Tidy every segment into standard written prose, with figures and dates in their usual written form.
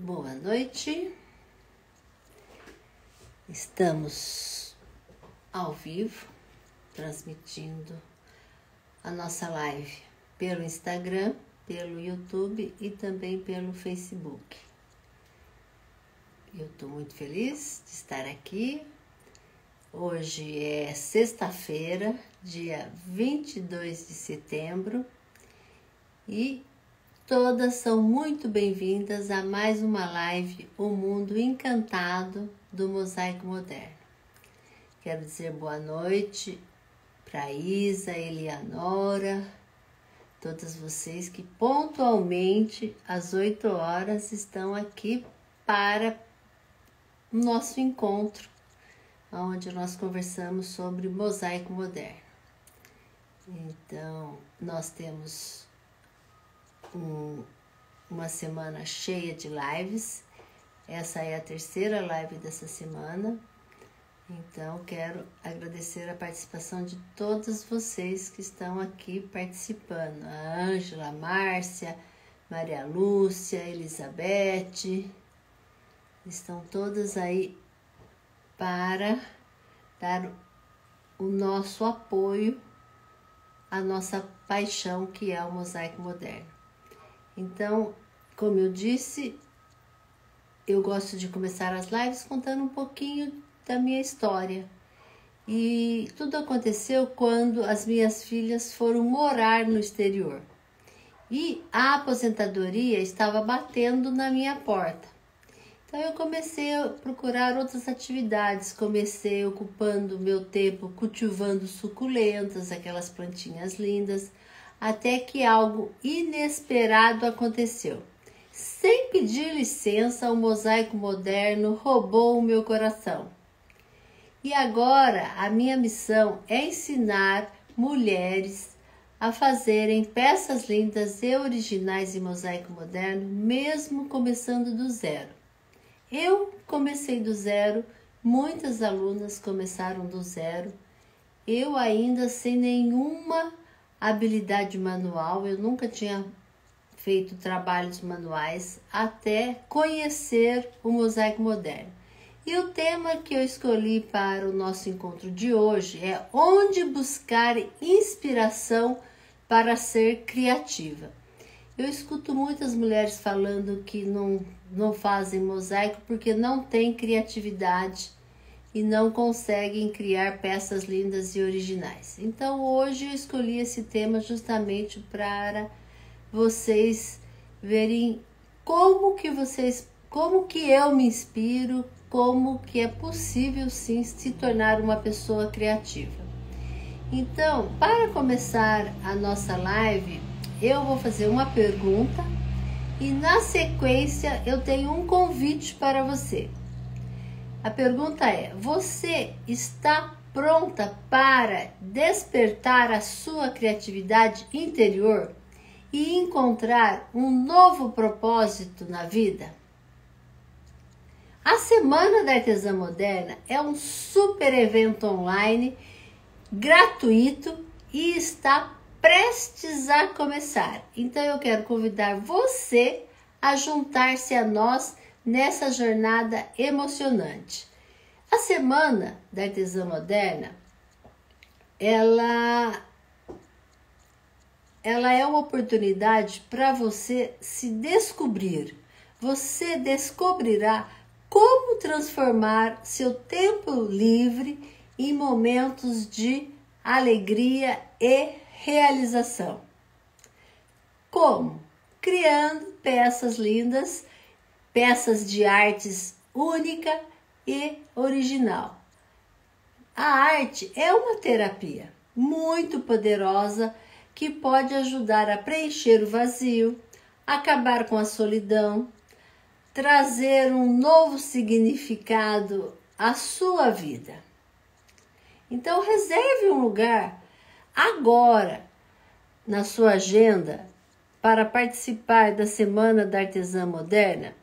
Boa noite, estamos ao vivo, transmitindo a nossa live pelo Instagram, pelo YouTube e também pelo Facebook. Eu estou muito feliz de estar aqui. Hoje é sexta-feira, dia 22 de setembro e todas são muito bem-vindas a mais uma live, O Mundo Encantado do Mosaico Moderno. Quero dizer boa noite para Isa, Elianora, todas vocês que pontualmente às 8 horas estão aqui para o nosso encontro, onde nós conversamos sobre mosaico moderno. Então, nós temos uma semana cheia de lives. Essa é a terceira live dessa semana. Então, quero agradecer a participação de todos vocês que estão aqui participando. A Ângela, a Márcia, Maria Lúcia, Elizabeth. Estão todas aí para dar o nosso apoio à nossa paixão, que é o mosaico moderno. Então, como eu disse, eu gosto de começar as lives contando um pouquinho da minha história. E tudo aconteceu quando as minhas filhas foram morar no exterior. E a aposentadoria estava batendo na minha porta. Então eu comecei a procurar outras atividades, comecei ocupando meu tempo cultivando suculentas, aquelas plantinhas lindas, até que algo inesperado aconteceu. Sem pedir licença, o mosaico moderno roubou o meu coração. E agora a minha missão é ensinar mulheres a fazerem peças lindas e originais em mosaico moderno, mesmo começando do zero. Eu comecei do zero, muitas alunas começaram do zero, eu ainda sem nenhuma habilidade manual, eu nunca tinha feito trabalhos manuais até conhecer o mosaico moderno. E o tema que eu escolhi para o nosso encontro de hoje é onde buscar inspiração para ser criativa. Eu escuto muitas mulheres falando que não fazem mosaico porque não têm criatividade e não conseguem criar peças lindas e originais. Então hoje eu escolhi esse tema justamente para vocês verem como que eu me inspiro, como que é possível sim se tornar uma pessoa criativa. Então, para começar a nossa live, eu vou fazer uma pergunta e na sequência eu tenho um convite para você. A pergunta é: você está pronta para despertar a sua criatividade interior e encontrar um novo propósito na vida? A Semana da Artesã Moderna é um super evento online, gratuito e está prestes a começar. Então eu quero convidar você a juntar-se a nós nessa jornada emocionante. A Semana da Artesã Moderna, ela é uma oportunidade para você se descobrir. Você descobrirá como transformar seu tempo livre em momentos de alegria e realização. Como? Criando peças lindas, peças de artes única e original. A arte é uma terapia muito poderosa que pode ajudar a preencher o vazio, acabar com a solidão, trazer um novo significado à sua vida. Então reserve um lugar agora na sua agenda para participar da Semana da Artesã Moderna.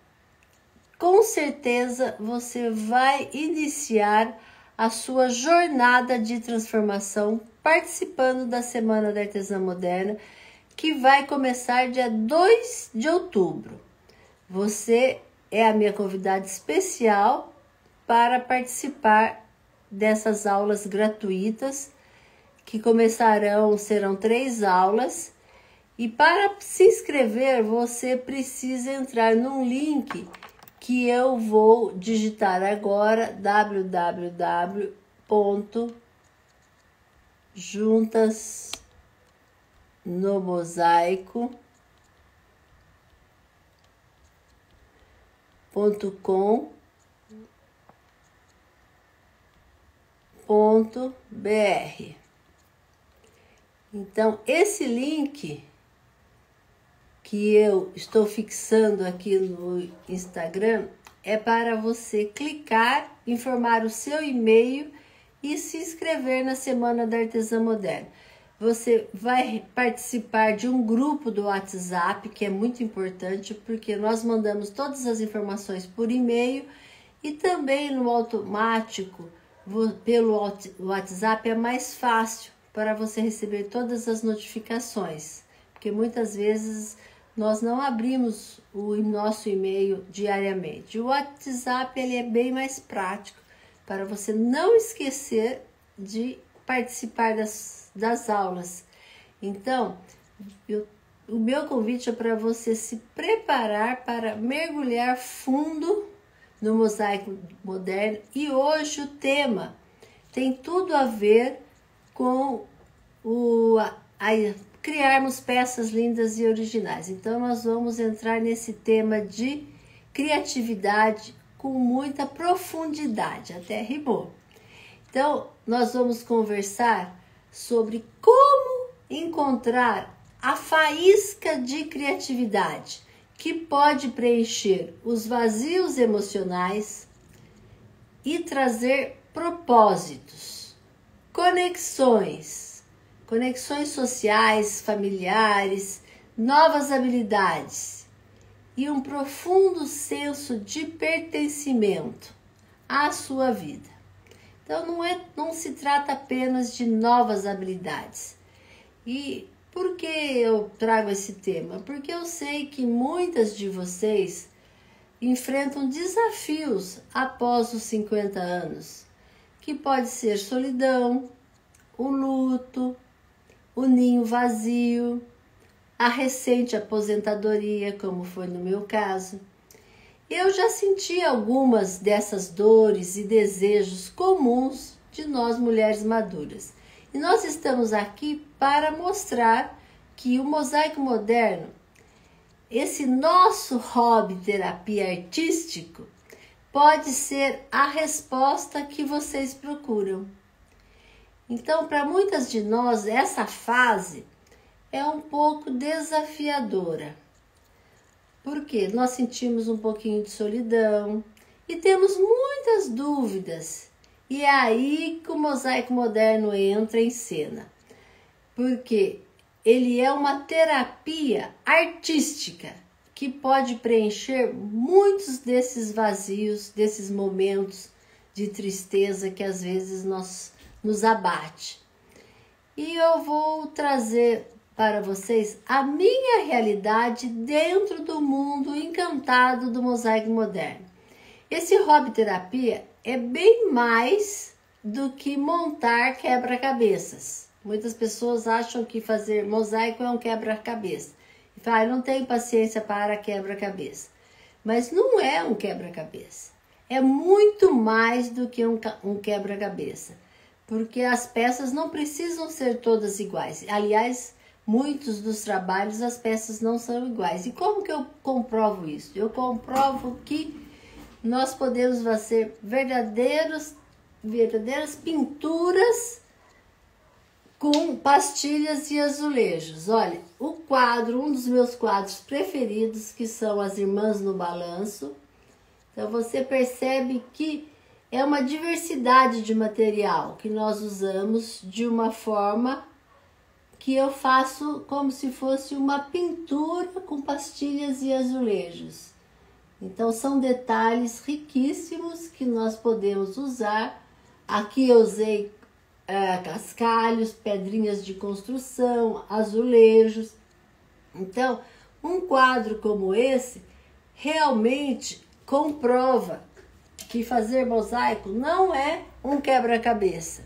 Com certeza você vai iniciar a sua jornada de transformação participando da Semana da Artesã Moderna, que vai começar dia 2 de outubro. Você é a minha convidada especial para participar dessas aulas gratuitas que serão 3 aulas. E para se inscrever, você precisa entrar num link que eu vou digitar agora, www.juntasnomosaico.com.br. Então, esse link que eu estou fixando aqui no Instagram é para você clicar, informar o seu e-mail e se inscrever na Semana da Artesã Moderna. Você vai participar de um grupo do WhatsApp, que é muito importante, porque nós mandamos todas as informações por e-mail e também no automático, pelo WhatsApp é mais fácil para você receber todas as notificações, porque muitas vezes nós não abrimos o nosso e-mail diariamente. O WhatsApp ele é bem mais prático para você não esquecer de participar das aulas. Então, o meu convite é para você se preparar para mergulhar fundo no mosaico moderno. E hoje o tema tem tudo a ver com criarmos peças lindas e originais. Então, nós vamos entrar nesse tema de criatividade com muita profundidade, até rimou. Então, nós vamos conversar sobre como encontrar a faísca de criatividade que pode preencher os vazios emocionais e trazer propósitos, conexões sociais, familiares, novas habilidades e um profundo senso de pertencimento à sua vida. Então não se trata apenas de novas habilidades. E por que eu trago esse tema? Porque eu sei que muitas de vocês enfrentam desafios após os 50 anos, que pode ser solidão, o luto, o ninho vazio, a recente aposentadoria, como foi no meu caso. Eu já senti algumas dessas dores e desejos comuns de nós mulheres maduras. E nós estamos aqui para mostrar que o mosaico moderno, esse nosso hobby terapia artístico, pode ser a resposta que vocês procuram. Então, para muitas de nós, essa fase é um pouco desafiadora, porque nós sentimos um pouquinho de solidão e temos muitas dúvidas. E é aí que o mosaico moderno entra em cena, porque ele é uma terapia artística que pode preencher muitos desses vazios, desses momentos de tristeza que às vezes nos abate. E eu vou trazer para vocês a minha realidade dentro do mundo encantado do mosaico moderno. Esse hobby terapia é bem mais do que montar quebra-cabeças. Muitas pessoas acham que fazer mosaico é um quebra-cabeça. E falam, não tenho paciência para quebra-cabeça. Mas não é um quebra-cabeça. É muito mais do que um quebra-cabeça. Porque as peças não precisam ser todas iguais. Aliás, muitos dos trabalhos, as peças não são iguais. E como que eu comprovo isso? Eu comprovo que nós podemos fazer verdadeiras pinturas com pastilhas e azulejos. Olha, um dos meus quadros preferidos, que são as Irmãs no Balanço. Então, você percebe que é uma diversidade de material que nós usamos de uma forma que eu faço como se fosse uma pintura com pastilhas e azulejos. Então, são detalhes riquíssimos que nós podemos usar. Aqui eu usei cascalhos, pedrinhas de construção, azulejos. Então, um quadro como esse realmente comprova que fazer mosaico não é um quebra-cabeça.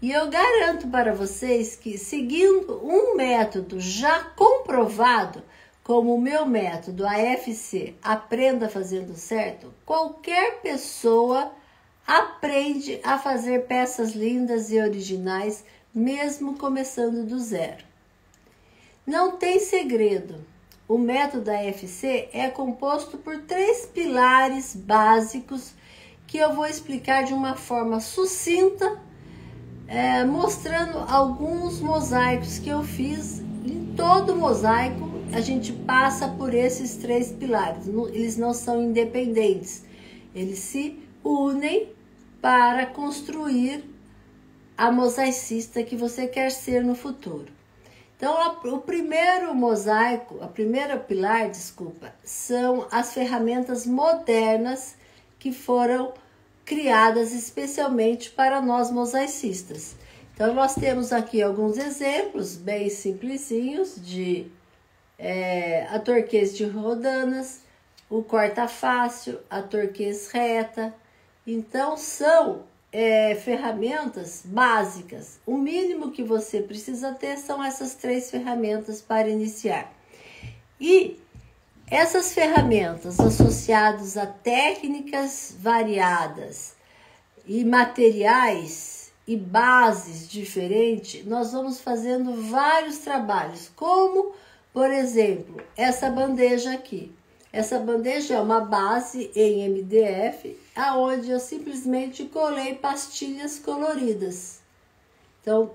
E eu garanto para vocês que, seguindo um método já comprovado, como o meu método AFC, Aprenda Fazendo Certo, qualquer pessoa aprende a fazer peças lindas e originais, mesmo começando do zero. Não tem segredo. O método AFC é composto por 3 pilares básicos que eu vou explicar de uma forma sucinta, mostrando alguns mosaicos que eu fiz. Em todo mosaico, a gente passa por esses 3 pilares. Eles não são independentes. Eles se unem para construir a mosaicista que você quer ser no futuro. Então, o primeiro mosaico, a primeira pilar, são as ferramentas modernas que foram criadas especialmente para nós mosaicistas. Então, nós temos aqui alguns exemplos bem simplesinhos de a torquês de rodanas, o corta-fácil, a torquês reta. Então, são ferramentas básicas. O mínimo que você precisa ter são essas 3 ferramentas para iniciar. E essas ferramentas associadas a técnicas variadas e materiais e bases diferentes, nós vamos fazendo vários trabalhos, como, por exemplo, essa bandeja aqui. Essa bandeja é uma base em MDF, aonde eu simplesmente colei pastilhas coloridas. Então,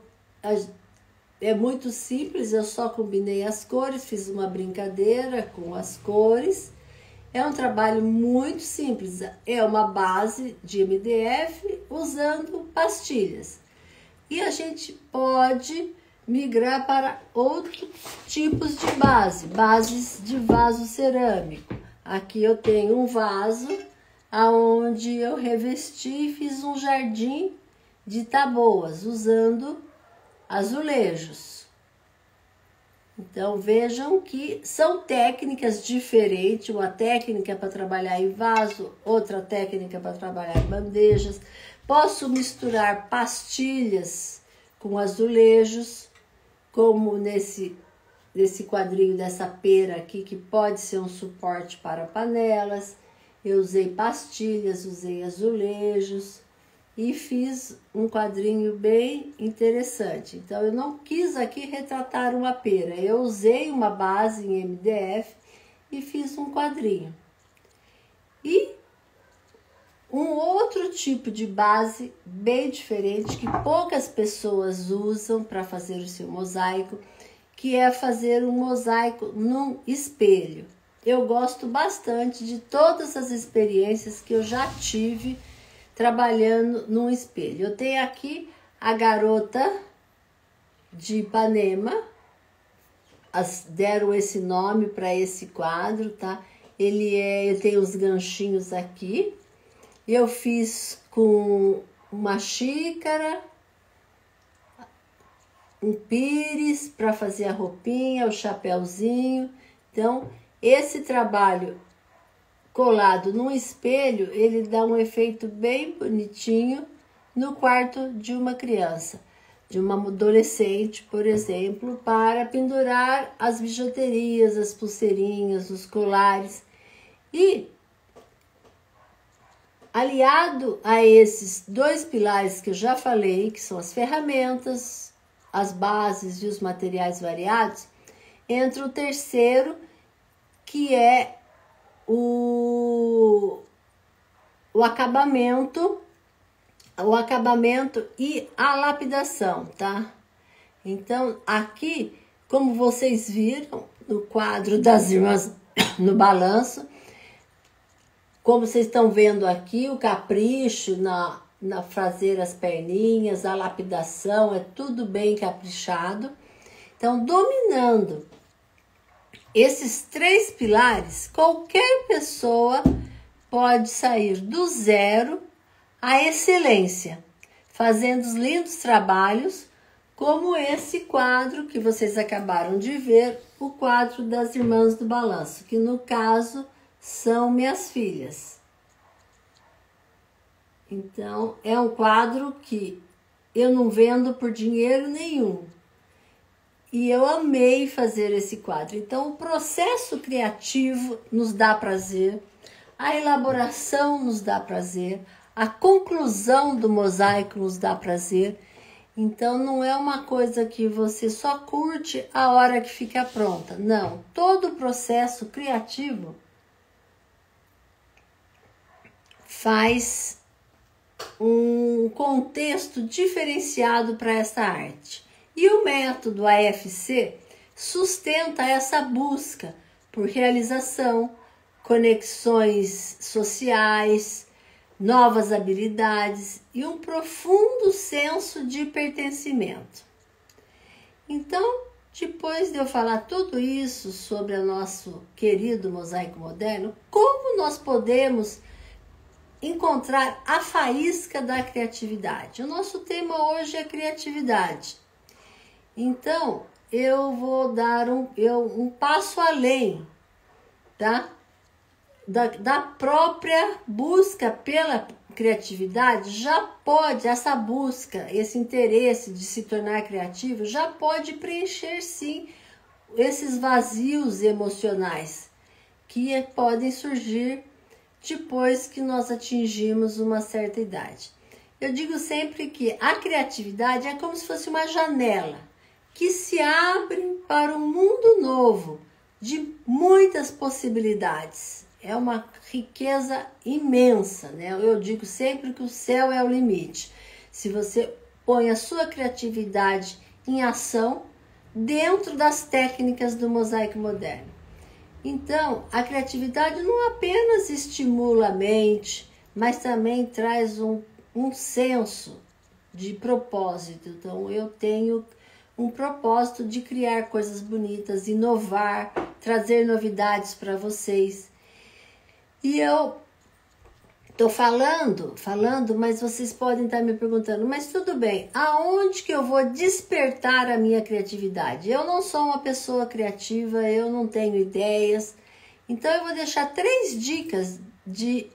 é muito simples, eu só combinei as cores, fiz uma brincadeira com as cores. É um trabalho muito simples, é uma base de MDF usando pastilhas. E a gente pode migrar para outros tipos de bases de vaso cerâmico. Aqui eu tenho um vaso aonde eu revesti e fiz um jardim de taboas usando azulejos. Então vejam que são técnicas diferentes, uma técnica para trabalhar em vaso, outra técnica para trabalhar em bandejas. Posso misturar pastilhas com azulejos, como nesse quadrinho dessa pera aqui, que pode ser um suporte para panelas. Eu usei pastilhas, usei azulejos e fiz um quadrinho bem interessante. Então, eu não quis aqui retratar uma pera, eu usei uma base em MDF e fiz um quadrinho. E um outro tipo de base bem diferente, que poucas pessoas usam para fazer o seu mosaico, que é fazer um mosaico num espelho. Eu gosto bastante de todas as experiências que eu já tive trabalhando num espelho. Eu tenho aqui a garota de Ipanema, deram esse nome para esse quadro, tá? Ele tem os ganchinhos aqui. Eu fiz com uma xícara, um pires para fazer a roupinha, o chapéuzinho. Então, esse trabalho colado num espelho, ele dá um efeito bem bonitinho no quarto de uma criança, de uma adolescente, por exemplo, para pendurar as bijuterias, as pulseirinhas, os colares. E aliado a esses 2 pilares que eu já falei, que são as ferramentas, as bases e os materiais variados, entra o terceiro, que é o acabamento e a lapidação, tá? Então, aqui, como vocês viram no quadro das irmãs no balanço, como vocês estão vendo aqui, o capricho na fazer as perninhas, a lapidação, é tudo bem caprichado. Então, dominando esses 3 pilares, qualquer pessoa pode sair do zero à excelência, fazendo os lindos trabalhos, como esse quadro que vocês acabaram de ver, o quadro das Irmãs do Balanço, que no caso são minhas filhas. Então, é um quadro que eu não vendo por dinheiro nenhum. E eu amei fazer esse quadro. Então, o processo criativo nos dá prazer, a elaboração nos dá prazer, a conclusão do mosaico nos dá prazer. Então, não é uma coisa que você só curte a hora que fica pronta. Não, todo o processo criativo faz um contexto diferenciado para essa arte. E o método AFC sustenta essa busca por realização, conexões sociais, novas habilidades e um profundo senso de pertencimento. Então, depois de eu falar tudo isso sobre o nosso querido mosaico moderno, como nós podemos encontrar a faísca da criatividade? O nosso tema hoje é criatividade. Então, eu vou dar um passo além, tá? Da própria busca pela criatividade. Já pode, essa busca, esse interesse de se tornar criativo, já pode preencher, sim, esses vazios emocionais que podem surgir depois que nós atingimos uma certa idade. Eu digo sempre que a criatividade é como se fosse uma janela que se abre para um mundo novo, de muitas possibilidades. É uma riqueza imensa, né? Eu digo sempre que o céu é o limite. Se você põe a sua criatividade em ação dentro das técnicas do mosaico moderno. Então, a criatividade não apenas estimula a mente, mas também traz um senso de propósito. Então, eu tenho um propósito de criar coisas bonitas, inovar, trazer novidades para vocês. E eu tô falando, mas vocês podem estar me perguntando, mas tudo bem, aonde que eu vou despertar a minha criatividade? Eu não sou uma pessoa criativa, eu não tenho ideias. Então eu vou deixar 3 dicas de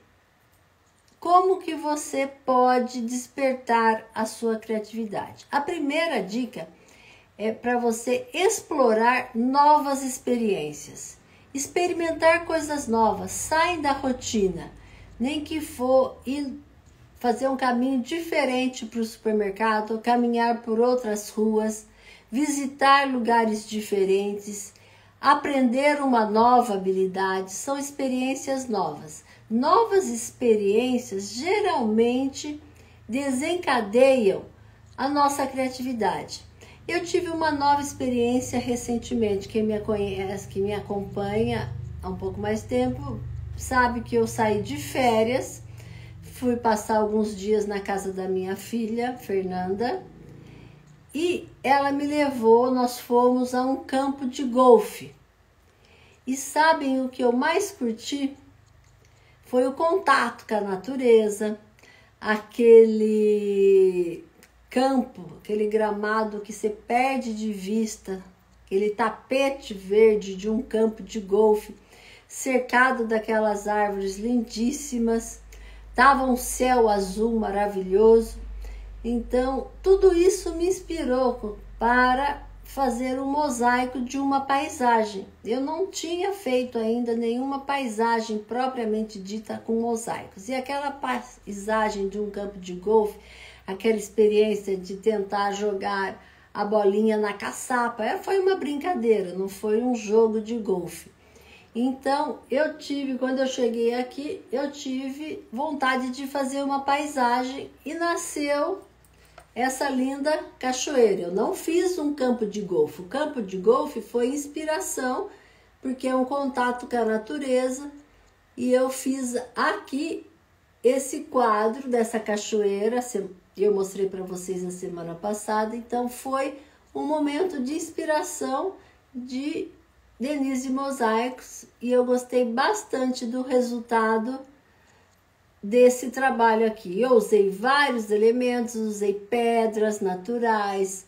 como que você pode despertar a sua criatividade. A primeira dica é para você explorar novas experiências, experimentar coisas novas, sai da rotina, nem que for ir fazer um caminho diferente para o supermercado, caminhar por outras ruas, visitar lugares diferentes, aprender uma nova habilidade, são experiências novas. Novas experiências geralmente desencadeiam a nossa criatividade. Eu tive uma nova experiência recentemente. Quem me conhece, que me acompanha há um pouco mais tempo, sabe que eu saí de férias, fui passar alguns dias na casa da minha filha, Fernanda, e ela me levou, nós fomos a um campo de golfe. E sabem o que eu mais curti? Foi o contato com a natureza, aquele campo, aquele gramado que você perde de vista, aquele tapete verde de um campo de golfe, cercado daquelas árvores lindíssimas, tava um céu azul maravilhoso. Então, tudo isso me inspirou para fazer um mosaico de uma paisagem. Eu não tinha feito ainda nenhuma paisagem propriamente dita com mosaicos. E aquela paisagem de um campo de golfe, aquela experiência de tentar jogar a bolinha na caçapa, foi uma brincadeira, não foi um jogo de golfe. Então, quando eu cheguei aqui, eu tive vontade de fazer uma paisagem e nasceu essa linda cachoeira. Eu não fiz um campo de golfe. O campo de golfe foi inspiração, porque é um contato com a natureza, e eu fiz aqui esse quadro dessa cachoeira. Eu mostrei para vocês na semana passada, então foi um momento de inspiração de Denise Mosaicos e eu gostei bastante do resultado desse trabalho aqui. Eu usei vários elementos, usei pedras naturais,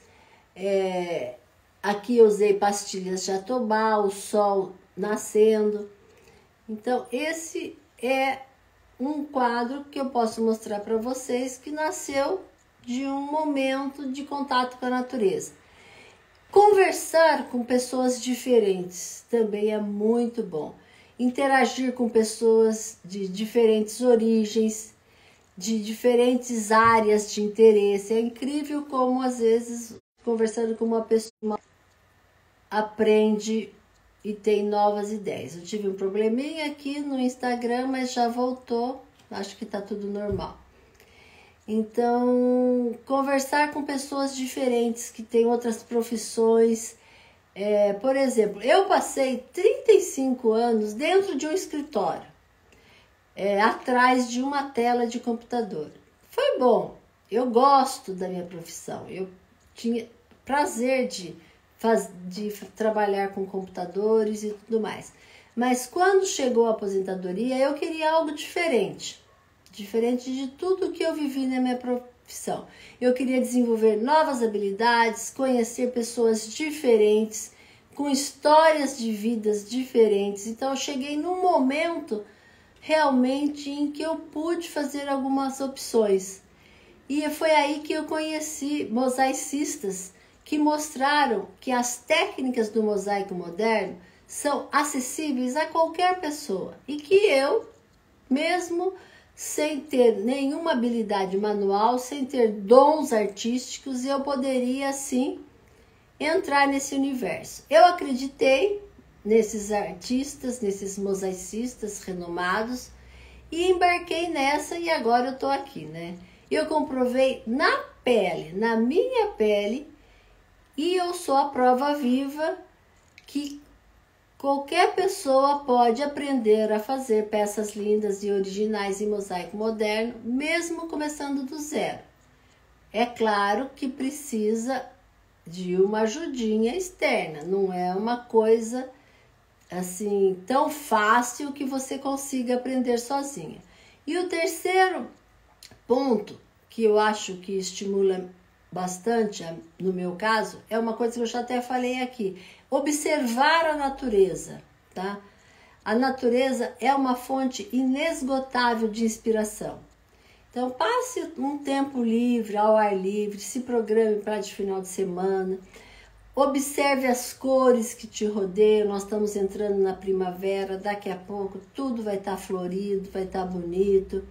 aqui eu usei pastilhas jatobá, o sol nascendo, Então, esse é um quadro que eu posso mostrar para vocês que nasceu de um momento de contato com a natureza. Conversar com pessoas diferentes também é muito bom. Interagir com pessoas de diferentes origens, de diferentes áreas de interesse. É incrível como, às vezes, conversando com uma pessoa, aprende e tem novas ideias. Eu tive um probleminha aqui no Instagram, mas já voltou. Acho que tá tudo normal. Então, conversar com pessoas diferentes que têm outras profissões. Por exemplo, eu passei 35 anos dentro de um escritório, atrás de uma tela de computador. Foi bom, eu gosto da minha profissão, eu tinha prazer de trabalhar com computadores e tudo mais. Mas quando chegou a aposentadoria, eu queria algo diferente de tudo que eu vivi na minha profissão. Eu queria desenvolver novas habilidades, conhecer pessoas diferentes, com histórias de vidas diferentes. Então eu cheguei num momento realmente em que eu pude fazer algumas opções. E foi aí que eu conheci mosaicistas que mostraram que as técnicas do mosaico moderno são acessíveis a qualquer pessoa e que eu, mesmo sem ter nenhuma habilidade manual, sem ter dons artísticos, eu poderia sim entrar nesse universo. Eu acreditei nesses artistas, nesses mosaicistas renomados e embarquei nessa e agora eu tô aqui, né? Eu comprovei na pele, na minha pele, e eu sou a prova viva que qualquer pessoa pode aprender a fazer peças lindas e originais em mosaico moderno, mesmo começando do zero. É claro que precisa de uma ajudinha externa, não é uma coisa assim tão fácil que você consiga aprender sozinha. E o terceiro ponto que eu acho que estimula bastante, no meu caso, é uma coisa que eu já até falei aqui: observar a natureza, tá? A natureza é uma fonte inesgotável de inspiração. Então, passe um tempo livre, ao ar livre, se programe para de final de semana, observe as cores que te rodeiam. Nós estamos entrando na primavera, daqui a pouco tudo vai estar florido, vai estar bonito.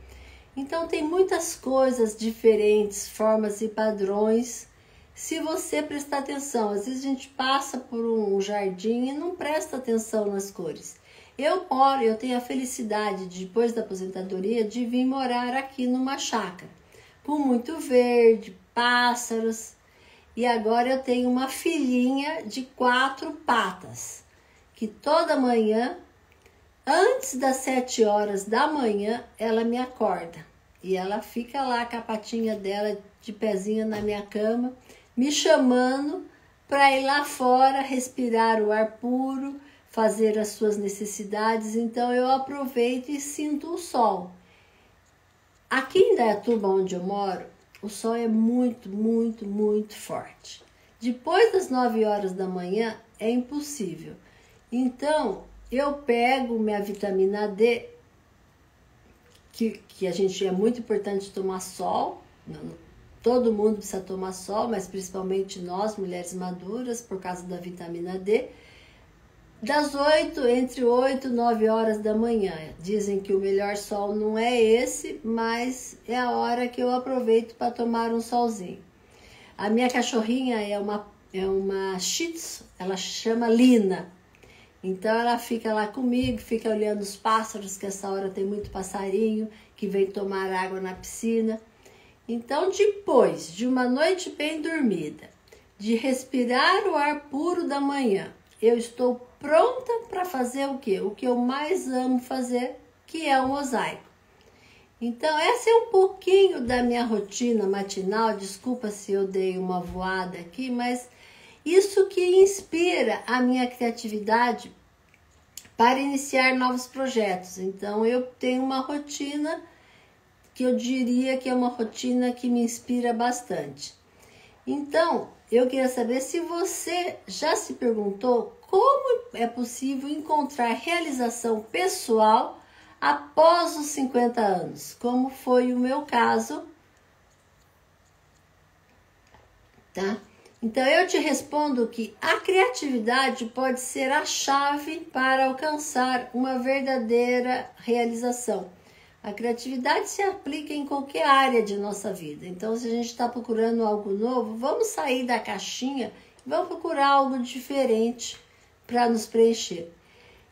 Então, tem muitas coisas diferentes, formas e padrões, se você prestar atenção. Às vezes a gente passa por um jardim e não presta atenção nas cores. Eu tenho a felicidade, depois da aposentadoria, de vir morar aqui numa chácara, com muito verde, pássaros, e agora eu tenho uma filhinha de 4 patas, que toda manhã, antes das 7 horas da manhã, ela me acorda. E ela fica lá com a patinha dela de pezinho na minha cama, me chamando para ir lá fora, respirar o ar puro, fazer as suas necessidades. Então eu aproveito e sinto o sol. Aqui em Indaiatuba, onde eu moro, o sol é muito, muito, muito forte. Depois das 9 horas da manhã é impossível. Então eu pego minha vitamina D, que a gente é muito importante tomar sol. Todo mundo precisa tomar sol, mas principalmente nós, mulheres maduras, por causa da vitamina D. Entre 8 e 9 horas da manhã. Dizem que o melhor sol não é esse, mas é a hora que eu aproveito para tomar um solzinho. A minha cachorrinha é uma Shih Tzu, ela chama Lina. Então ela fica lá comigo, fica olhando os pássaros, que essa hora tem muito passarinho que vem tomar água na piscina. Então, depois de uma noite bem dormida, de respirar o ar puro da manhã, eu estou pronta para fazer o quê? O que eu mais amo fazer, que é o mosaico. Então, essa é um pouquinho da minha rotina matinal. Desculpa se eu dei uma voada aqui, mas isso que inspira a minha criatividade para iniciar novos projetos. Então, eu tenho uma rotina que eu diria que é uma rotina que me inspira bastante. Então, eu queria saber se você já se perguntou como é possível encontrar realização pessoal após os 50 anos, como foi o meu caso, tá? Então, eu te respondo que a criatividade pode ser a chave para alcançar uma verdadeira realização. A criatividade se aplica em qualquer área de nossa vida. Então, se a gente está procurando algo novo, vamos sair da caixinha e vamos procurar algo diferente para nos preencher.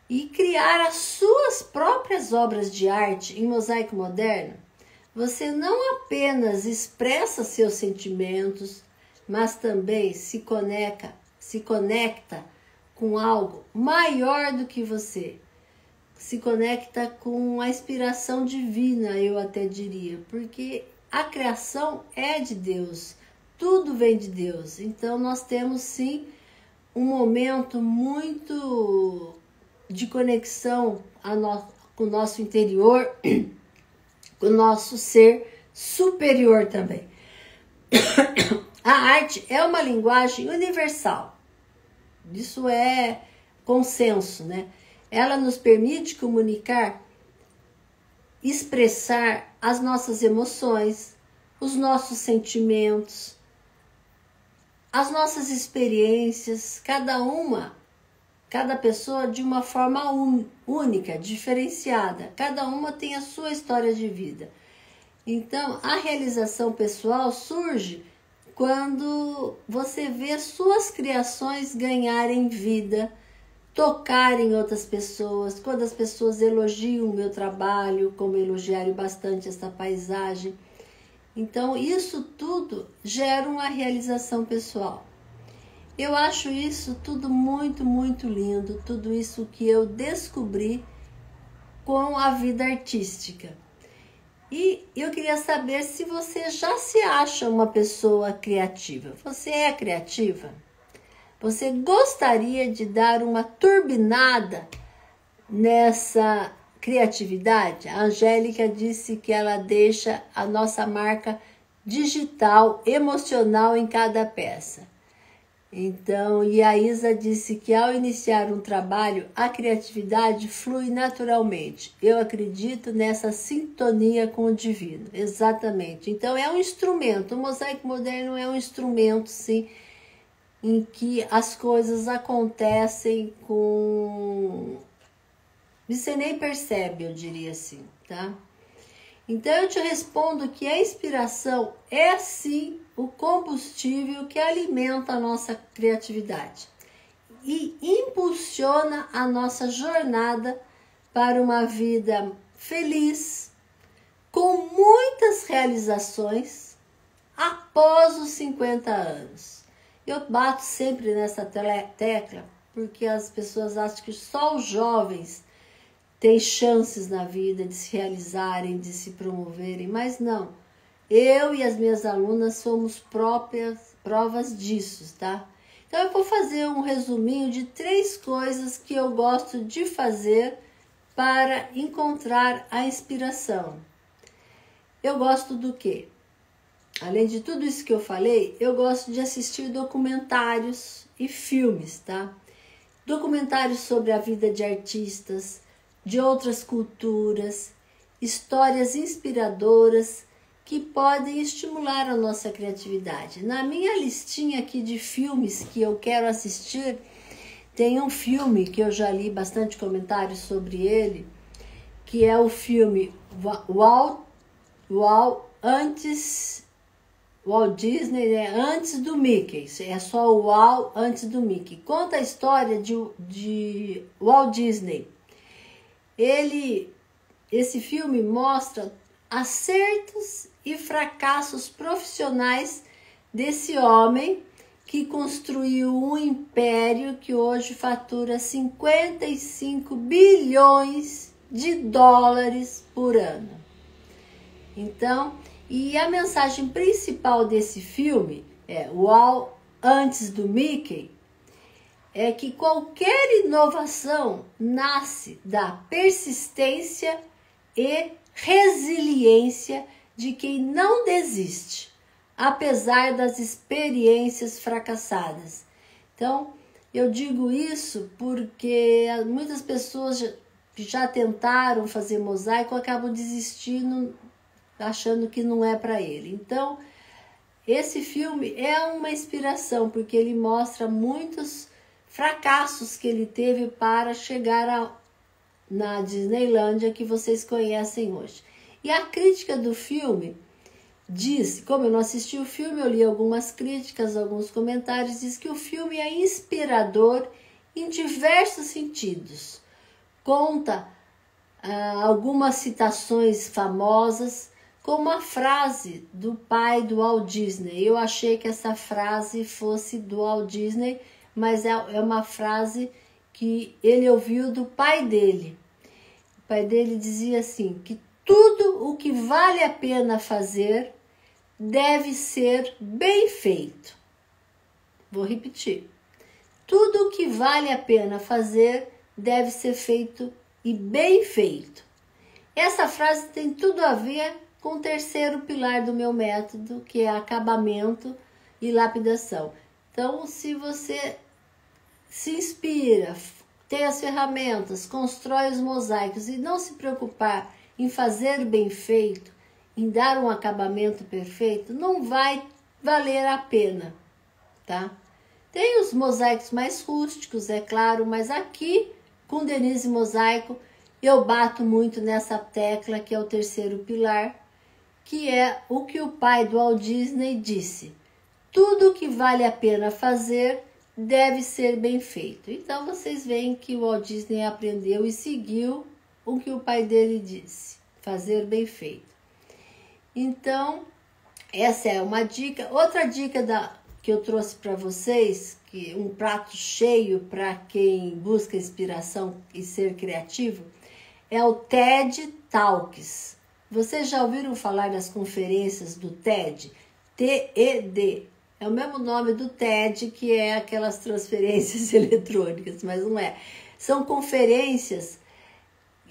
E criar as suas próprias obras de arte em mosaico moderno, você não apenas expressa seus sentimentos, mas também se conecta com algo maior do que você. Se conecta com a inspiração divina, eu até diria, porque a criação é de Deus, tudo vem de Deus. Então nós temos sim um momento muito de conexão com o nosso interior, com o nosso ser superior também. A arte é uma linguagem universal. Isso é consenso, né? Ela nos permite comunicar, expressar as nossas emoções, os nossos sentimentos, as nossas experiências, cada pessoa de uma forma única, diferenciada. Cada uma tem a sua história de vida. Então, a realização pessoal surge quando você vê suas criações ganharem vida, tocarem outras pessoas, quando as pessoas elogiam o meu trabalho, como elogiaram bastante essa paisagem. Então, isso tudo gera uma realização pessoal. Eu acho isso tudo muito, muito lindo, tudo isso que eu descobri com a vida artística. E eu queria saber se você já se acha uma pessoa criativa. Você é criativa? Você gostaria de dar uma turbinada nessa criatividade? A Angélica disse que ela deixa a nossa marca digital, emocional em cada peça. Então, e a Isa disse que ao iniciar um trabalho, a criatividade flui naturalmente. Eu acredito nessa sintonia com o divino. Exatamente. Então, é um instrumento. O mosaico moderno é um instrumento, sim, em que as coisas acontecem com... Você nem percebe, eu diria assim, tá? Então, eu te respondo que a inspiração é, sim, o combustível que alimenta a nossa criatividade e impulsiona a nossa jornada para uma vida feliz, com muitas realizações após os 50 anos. Eu bato sempre nessa tecla porque as pessoas acham que só os jovens têm chances na vida de se realizarem, de se promoverem, mas não. Eu e as minhas alunas somos provas disso, tá? Então eu vou fazer um resuminho de 3 coisas que eu gosto de fazer para encontrar a inspiração. Eu gosto do quê? Além de tudo isso que eu falei, eu gosto de assistir documentários e filmes, tá? Documentários sobre a vida de artistas, de outras culturas, histórias inspiradoras que podem estimular a nossa criatividade. Na minha listinha aqui de filmes que eu quero assistir, tem um filme que eu já li bastante comentários sobre ele, que é o filme Walt Disney, né? Antes do Mickey. É só o Walt antes do Mickey. Conta a história de Walt Disney. Esse filme mostra acertos e fracassos profissionais desse homem que construiu um império que hoje fatura 55 bilhões de dólares por ano. Então, e a mensagem principal desse filme é Walt antes do Mickey, é que qualquer inovação nasce da persistência e resiliência de quem não desiste, apesar das experiências fracassadas. Então, eu digo isso porque muitas pessoas já tentaram fazer mosaico, acabam desistindo, achando que não é para ele. Então, esse filme é uma inspiração, porque ele mostra muitos fracassos que ele teve para chegar na Disneylândia que vocês conhecem hoje. E a crítica do filme diz, como eu não assisti o filme, eu li algumas críticas, alguns comentários, diz que o filme é inspirador em diversos sentidos. Conta algumas citações famosas, como a frase do pai do Walt Disney. Eu achei que essa frase fosse do Walt Disney, mas é uma frase que ele ouviu do pai dele. O pai dele dizia assim, que tudo o que vale a pena fazer deve ser bem feito. Vou repetir. Tudo o que vale a pena fazer deve ser feito e bem feito. Essa frase tem tudo a ver com o terceiro pilar do meu método, que é acabamento e lapidação. Então, se você se inspira, tem as ferramentas, constrói os mosaicos e não se preocupar em fazer bem feito, em dar um acabamento perfeito, não vai valer a pena, tá? Tem os mosaicos mais rústicos, é claro, mas aqui, com Denise Mosaico, eu bato muito nessa tecla, que é o terceiro pilar, que é o que o pai do Walt Disney disse. Tudo que vale a pena fazer deve ser bem feito. Então, vocês veem que o Walt Disney aprendeu e seguiu o que o pai dele disse, fazer bem feito. Então, essa é uma dica. Outra dica que eu trouxe para vocês, que um prato cheio para quem busca inspiração e ser criativo, é o TED Talks. Vocês já ouviram falar das conferências do TED? TED. É o mesmo nome do TED, que é aquelas transferências eletrônicas, mas não é. São conferências,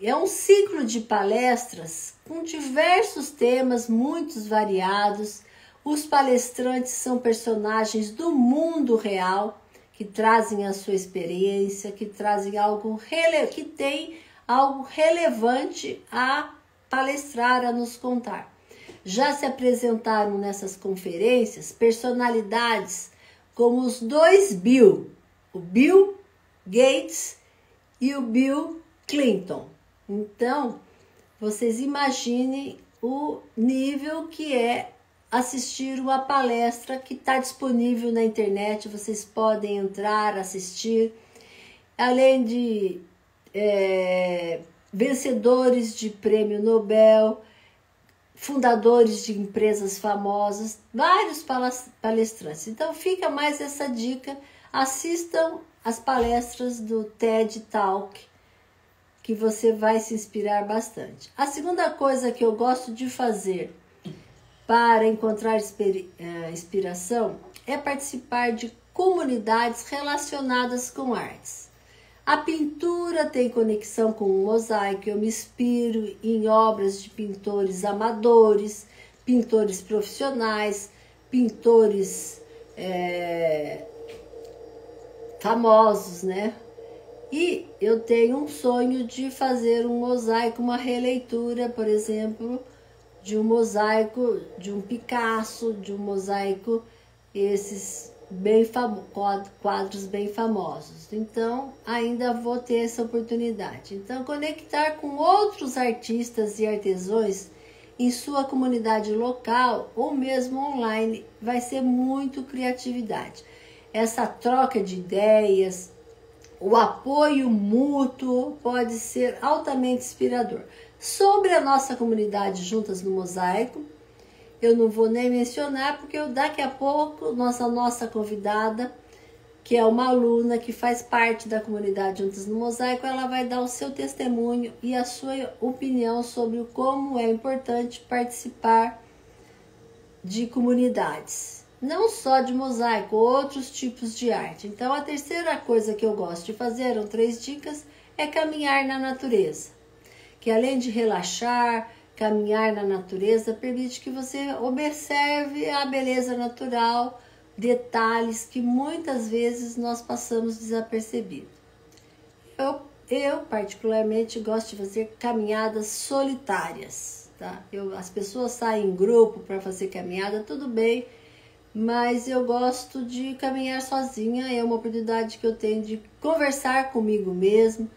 é um ciclo de palestras com diversos temas, muitos variados. Os palestrantes são personagens do mundo real, que trazem a sua experiência, que trazem algo que tem algo relevante a palestrar, a nos contar. Já se apresentaram nessas conferências personalidades como os dois Bill, o Bill Gates e o Bill Clinton. Então, vocês imaginem o nível que é assistir uma palestra que está disponível na internet, vocês podem entrar, assistir, além de vencedores de prêmio Nobel, fundadores de empresas famosas, vários palestrantes. Então fica mais essa dica, assistam as palestras do TED Talk, que você vai se inspirar bastante. A segunda coisa que eu gosto de fazer para encontrar inspiração é participar de comunidades relacionadas com artes. A pintura tem conexão com o mosaico, eu me inspiro em obras de pintores amadores, pintores profissionais, pintores famosos, né? E eu tenho um sonho de fazer um mosaico, uma releitura, por exemplo, de um mosaico de um Picasso, de um mosaico, esses quadros bem famosos. Então, ainda vou ter essa oportunidade. Então, conectar com outros artistas e artesãos em sua comunidade local ou mesmo online vai ser muito criatividade. Essa troca de ideias, o apoio mútuo pode ser altamente inspirador. Sobre a nossa comunidade Juntas no Mosaico, eu não vou nem mencionar, porque daqui a pouco nossa convidada, que é uma aluna que faz parte da comunidade Juntas no Mosaico, ela vai dar o seu testemunho e a sua opinião sobre como é importante participar de comunidades. Não só de mosaico, outros tipos de arte. Então, a terceira coisa que eu gosto de fazer, eram 3 dicas, é caminhar na natureza. Que além de relaxar, caminhar na natureza permite que você observe a beleza natural, detalhes que muitas vezes nós passamos desapercebido. Eu particularmente gosto de fazer caminhadas solitárias, tá? As pessoas saem em grupo para fazer caminhada, tudo bem, mas eu gosto de caminhar sozinha, é uma oportunidade que eu tenho de conversar comigo mesmo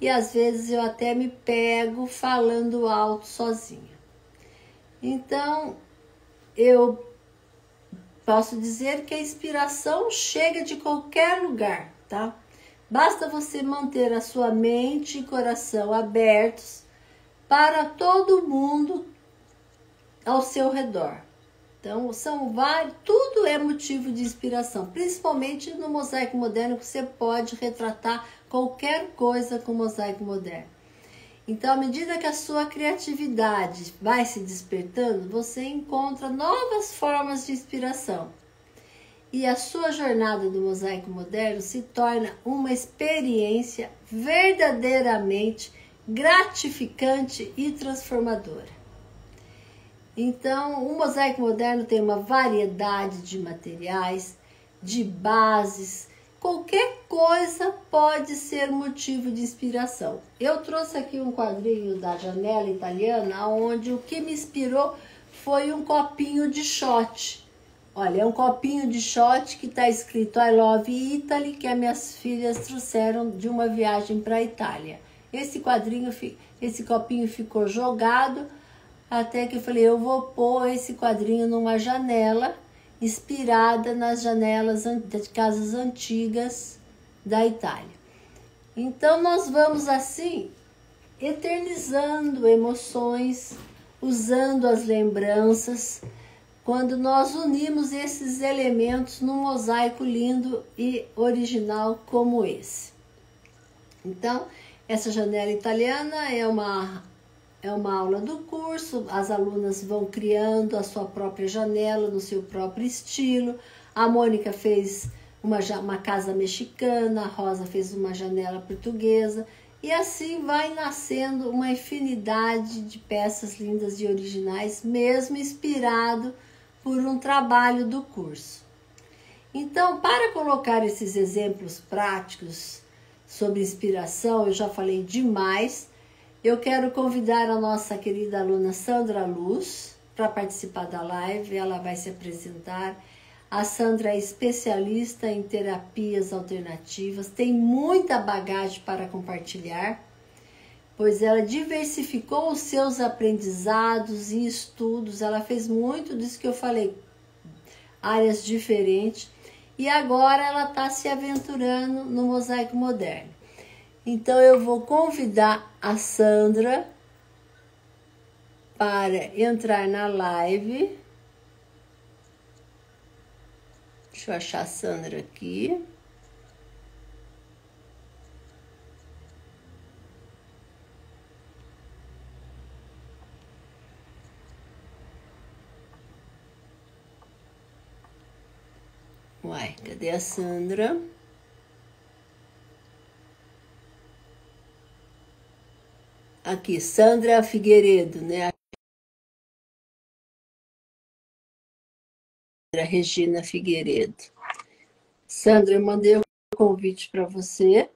e às vezes eu até me pego falando alto sozinha. Então, eu posso dizer que a inspiração chega de qualquer lugar, tá? Basta você manter a sua mente e coração abertos para todo mundo ao seu redor. Então, são vários, tudo é motivo de inspiração, principalmente no mosaico moderno, que você pode retratar qualquer coisa com mosaico moderno. Então, à medida que a sua criatividade vai se despertando, você encontra novas formas de inspiração. E a sua jornada do mosaico moderno se torna uma experiência verdadeiramente gratificante e transformadora. Então, o mosaico moderno tem uma variedade de materiais, de bases, qualquer coisa pode ser motivo de inspiração. Eu trouxe aqui um quadrinho da Janela Italiana, onde o que me inspirou foi um copinho de shot. Olha, é um copinho de shot que está escrito I Love Italy, que as minhas filhas trouxeram de uma viagem para a Itália. Esse copinho ficou jogado, até que eu falei, eu vou pôr esse quadrinho numa janela, inspirada nas janelas de casas antigas da Itália. Então, nós vamos assim, eternizando emoções, usando as lembranças, quando nós unimos esses elementos num mosaico lindo e original como esse. Então, essa janela italiana é uma aula do curso, as alunas vão criando a sua própria janela no seu próprio estilo. A Mônica fez uma casa mexicana, a Rosa fez uma janela portuguesa, e assim vai nascendo uma infinidade de peças lindas e originais, mesmo inspirado por um trabalho do curso. Então, para colocar esses exemplos práticos sobre inspiração, eu já falei demais, eu quero convidar a nossa querida aluna Sandra Luz para participar da live, ela vai se apresentar. A Sandra é especialista em terapias alternativas, tem muita bagagem para compartilhar, pois ela diversificou os seus aprendizados e estudos, ela fez muito disso que eu falei, áreas diferentes, e agora ela está se aventurando no mosaico moderno. Então eu vou convidar a Sandra para entrar na live. Deixa eu achar a Sandra aqui. Uai, cadê a Sandra? Aqui, Sandra Figueiredo, né? A Regina Figueiredo. Sandra, eu mandei um convite para você.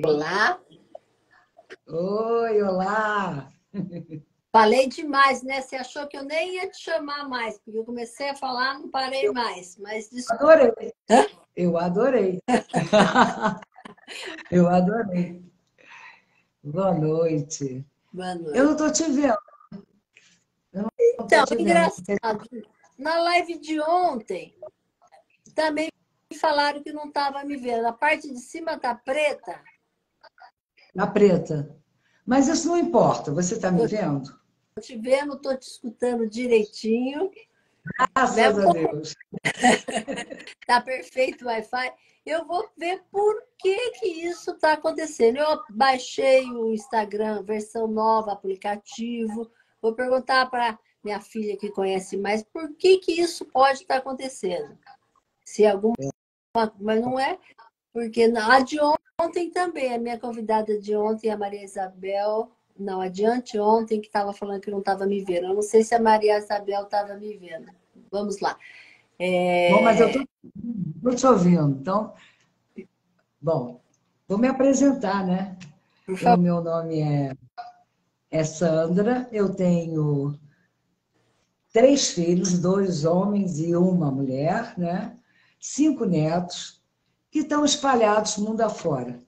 Olá. Oi, olá. Falei demais, né? Você achou que eu nem ia te chamar mais, porque eu comecei a falar, não parei mais. Mas desculpa. Adorei. Eu adorei. Eu adorei. Boa noite. Boa noite. Eu não estou te vendo. Então, engraçado. Na live de ontem, também falaram que não estava me vendo. A parte de cima tá preta. Na preta. Mas isso não importa. Você está me vendo? Estou te vendo, estou te escutando direitinho. Graças a Deus. Tá perfeito o Wi-Fi. Eu vou ver por que isso está acontecendo. Eu baixei o Instagram, versão nova, aplicativo. Vou perguntar para minha filha que conhece mais por que isso pode estar acontecendo. Se alguma, mas não é, porque a de ontem ontem também, a minha convidada de ontem, a Maria Isabel, não, adiante ontem, que estava falando que não estava me vendo. Eu não sei se a Maria Isabel estava me vendo. Vamos lá. Bom, mas eu É, estou te ouvindo. Então, bom, vou me apresentar, né? por O favor. meu nome é Sandra, eu tenho 3 filhos, 2 homens e uma mulher, né? 5 netos, que estão espalhados mundo afora.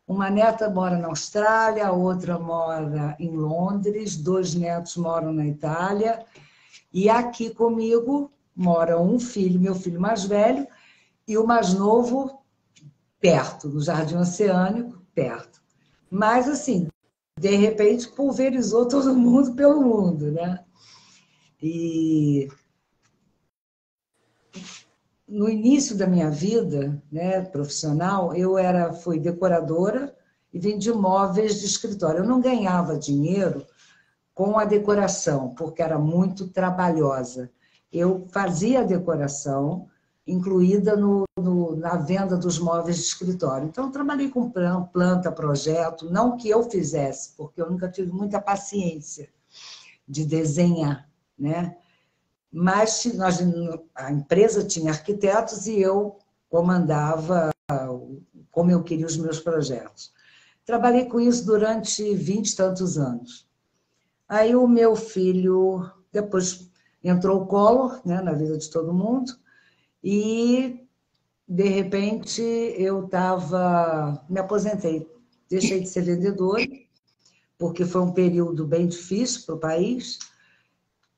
Uma neta mora na Austrália, a outra mora em Londres, 2 netos moram na Itália, e aqui comigo mora um filho, meu filho mais velho, e o mais novo perto, no Jardim Oceânico, perto. Mas, assim, de repente, pulverizou todo mundo pelo mundo, né? E no início da minha vida, né, profissional, fui decoradora e vendi móveis de escritório. Eu não ganhava dinheiro com a decoração, porque era muito trabalhosa. Eu fazia a decoração, incluída na venda dos móveis de escritório. Então, eu trabalhei com planta, projeto, não que eu fizesse, porque eu nunca tive muita paciência de desenhar, né? Mas a empresa tinha arquitetos e eu comandava como eu queria os meus projetos. Trabalhei com isso durante 20 e tantos anos. Aí o meu filho, depois entrou o Collor, né, na vida de todo mundo, e de repente me aposentei, deixei de ser vendedora, porque foi um período bem difícil para o país,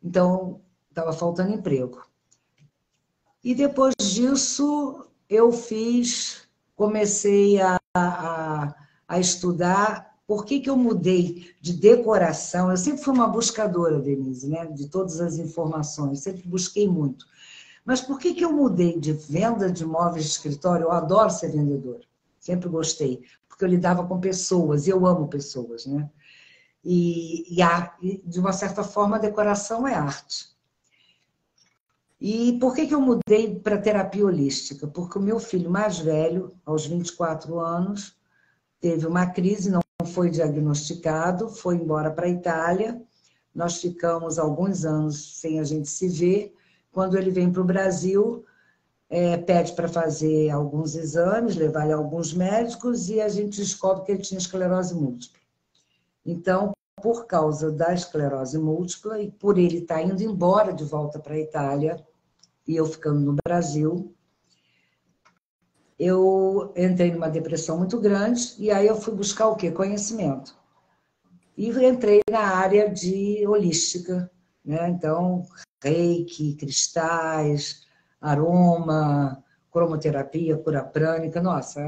então estava faltando emprego. E depois disso, comecei a estudar. Por que eu mudei de decoração? Eu sempre fui uma buscadora, Denise, né? De todas as informações, sempre busquei muito. Mas por que eu mudei de venda de móveis de escritório? Eu adoro ser vendedora, sempre gostei, porque eu lidava com pessoas, e eu amo pessoas, né? E de uma certa forma, a decoração é arte. E por que eu mudei para terapia holística? Porque o meu filho mais velho, aos 24 anos, teve uma crise, não foi diagnosticado, foi embora para a Itália. Nós ficamos alguns anos sem a gente se ver. Quando ele vem para o Brasil, pede para fazer alguns exames, levar ele a alguns médicos, e a gente descobre que ele tinha esclerose múltipla. Então, por causa da esclerose múltipla, e por ele estar indo embora de volta para a Itália, e eu ficando no Brasil, eu entrei numa depressão muito grande, e aí eu fui buscar o quê? Conhecimento. E entrei na área de holística, né? Então, reiki, cristais, aroma, cromoterapia, cura prânica, nossa,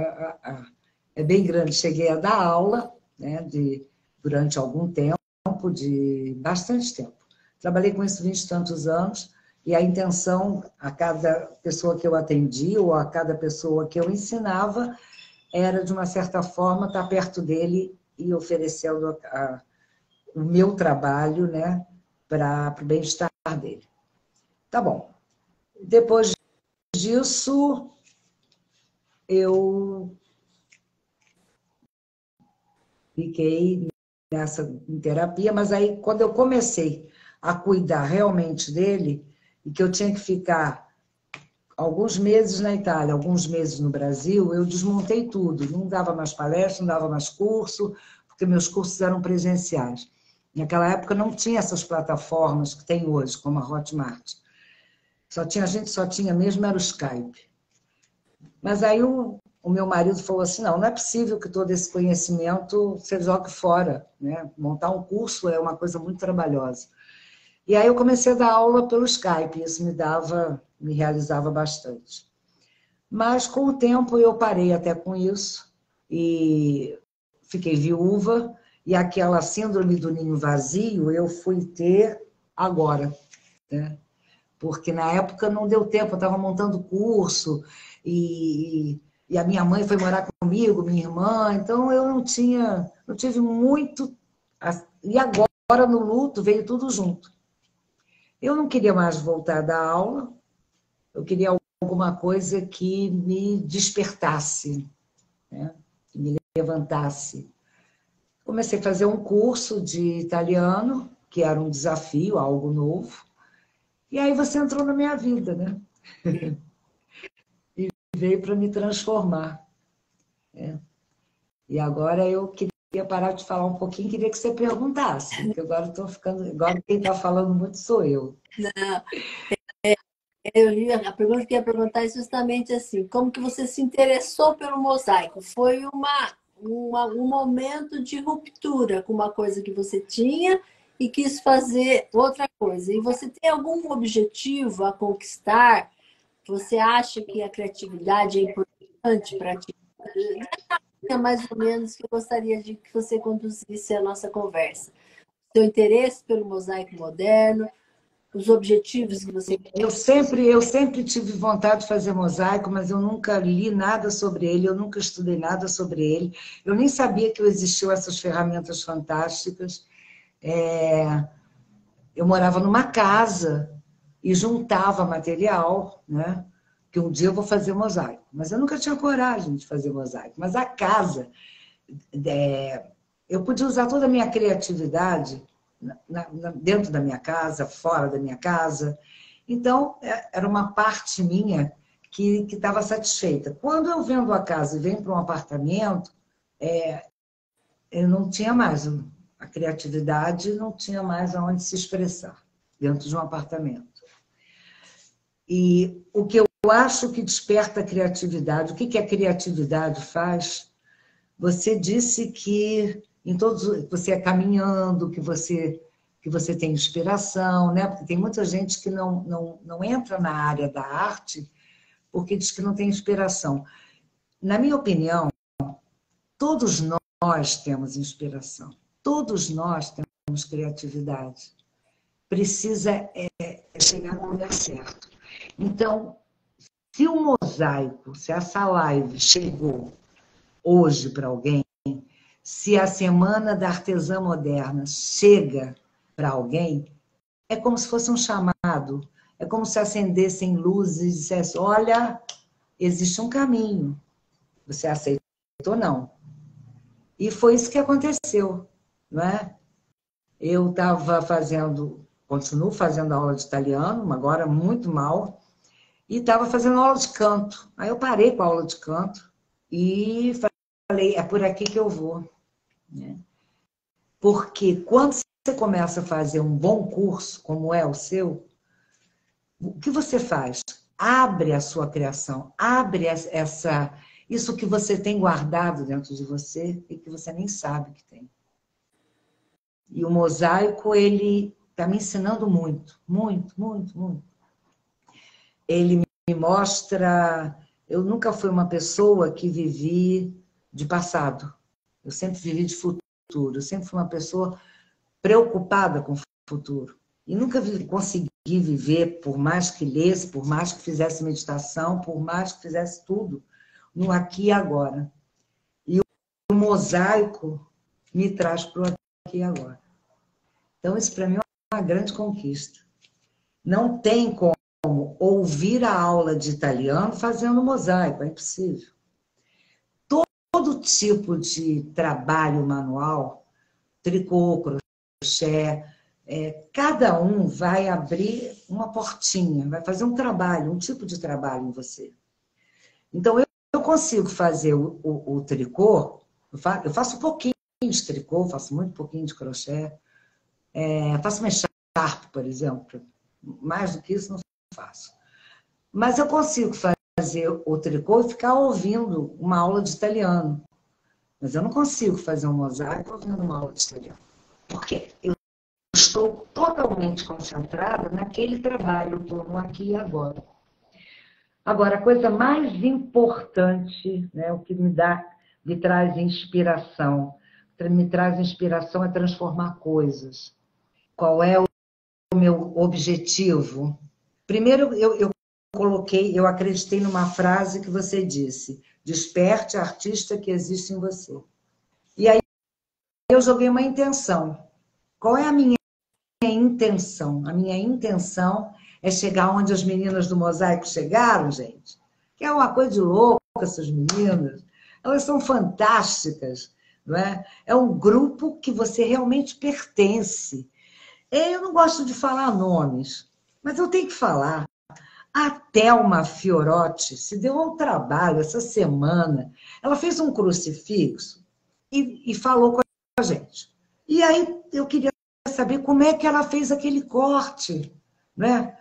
é bem grande. Cheguei a dar aula, né, durante algum tempo, de bastante tempo. Trabalhei com isso 20 e tantos anos, e a intenção, a cada pessoa que eu atendi, ou a cada pessoa que eu ensinava, era, de uma certa forma, estar perto dele e oferecendo o meu trabalho, né, para o bem-estar dele. Tá bom. Depois disso, eu fiquei em terapia, mas aí, quando eu comecei a cuidar realmente dele, e que eu tinha que ficar alguns meses na Itália, alguns meses no Brasil, eu desmontei tudo. Não dava mais palestra, não dava mais curso, porque meus cursos eram presenciais. Naquela época não tinha essas plataformas que tem hoje, como a Hotmart. A gente só tinha mesmo era o Skype. Mas aí o meu marido falou assim, não é possível que todo esse conhecimento você jogue fora, né? Montar um curso é uma coisa muito trabalhosa. E aí eu comecei a dar aula pelo Skype, isso me realizava bastante. Mas com o tempo eu parei até com isso e fiquei viúva, e aquela síndrome do ninho vazio eu fui ter agora, né? Porque na época não deu tempo, eu estava montando curso, e a minha mãe foi morar comigo, minha irmã, então eu não tive muito. E agora no luto veio tudo junto. Eu não queria mais voltar a dar aula, eu queria alguma coisa que me despertasse, né? levantasse. Comecei a fazer um curso de italiano, que era um desafio, algo novo. E aí você entrou na minha vida, né? E veio para me transformar. E agora eu queria parar de falar um pouquinho, queria que você perguntasse, porque agora estou ficando. Agora quem está falando muito sou eu. Não, a pergunta que eu ia perguntar é justamente assim, como que você se interessou pelo mosaico? Foi um momento de ruptura com uma coisa que você tinha e quis fazer outra coisa. E você tem algum objetivo a conquistar? Você acha que a criatividade é importante para ti? É mais ou menos que eu gostaria de que você conduzisse a nossa conversa. Seu interesse pelo mosaico moderno, os objetivos que você... Eu sempre tive vontade de fazer mosaico, mas eu nunca li nada sobre ele, eu nunca estudei nada sobre ele. Eu nem sabia que existiam essas ferramentas fantásticas. Eu morava numa casa e juntava material, né? Que um dia eu vou fazer mosaico. Mas eu nunca tinha coragem de fazer mosaico. Mas a casa, eu podia usar toda a minha criatividade dentro da minha casa, fora da minha casa. Então, era uma parte minha que estava satisfeita. Quando eu vendo a casa e venho para um apartamento, eu não tinha mais, a criatividade não tinha mais aonde se expressar dentro de um apartamento. E o que eu acho que desperta a criatividade, o que a criatividade faz? Você disse que você é caminhando, que você tem inspiração, né? Porque tem muita gente que não entra na área da arte porque diz que não tem inspiração. Na minha opinião, todos nós temos inspiração, todos nós temos criatividade. Precisa chegar no lugar certo. Então, se o mosaico, se essa live chegou hoje para alguém, se a Semana da Artesã Moderna chega para alguém, é como se fosse um chamado, é como se acendessem luzes e dissesse, olha, existe um caminho, você aceita ou não? E foi isso que aconteceu, não é? Eu estava continuo fazendo aula de italiano, agora muito mal, e estava fazendo aula de canto. Aí eu parei com a aula de canto e falei, é por aqui que eu vou. Porque quando você começa a fazer um bom curso, como é o seu, o que você faz? Abre a sua criação, abre isso que você tem guardado dentro de você e que você nem sabe que tem. E o mosaico, ele está me ensinando muito, muito, muito, muito. Ele me mostra... Eu nunca fui uma pessoa que vivi de passado. Eu sempre vivi de futuro. Eu sempre fui uma pessoa preocupada com o futuro. E nunca consegui viver, por mais que lesse, por mais que fizesse meditação, por mais que fizesse tudo, no aqui e agora. E o mosaico me traz para o aqui e agora. Então, isso para mim é uma grande conquista. Não tem como ouvir a aula de italiano fazendo mosaico, é impossível. Todo tipo de trabalho manual, tricô, crochê, cada um vai abrir uma portinha, vai fazer um trabalho, um tipo de trabalho em você. Então, eu consigo fazer o tricô, eu faço um pouquinho de tricô, faço muito pouquinho de crochê, faço mecharpe, por exemplo, mais do que isso não faço. Mas eu consigo fazer o tricô e ficar ouvindo uma aula de italiano. Mas eu não consigo fazer um mosaico ouvindo uma aula de italiano. Porque eu estou totalmente concentrada naquele trabalho, eu estou no aqui e agora. Agora, a coisa mais importante, né, o que me traz inspiração, é transformar coisas. Qual é o meu objetivo? Primeiro, eu acreditei numa frase que você disse, desperte a artista que existe em você. E aí eu joguei uma intenção. Qual é a minha intenção? A minha intenção é chegar onde as meninas do mosaico chegaram, gente. Que é uma coisa de louco, essas meninas. Elas são fantásticas, não é? É um grupo que você realmente pertence. Eu não gosto de falar nomes, mas eu tenho que falar. A Thelma Fiorotti se deu ao trabalho essa semana. Ela fez um crucifixo e falou com a gente. E aí eu queria saber como é que ela fez aquele corte, né?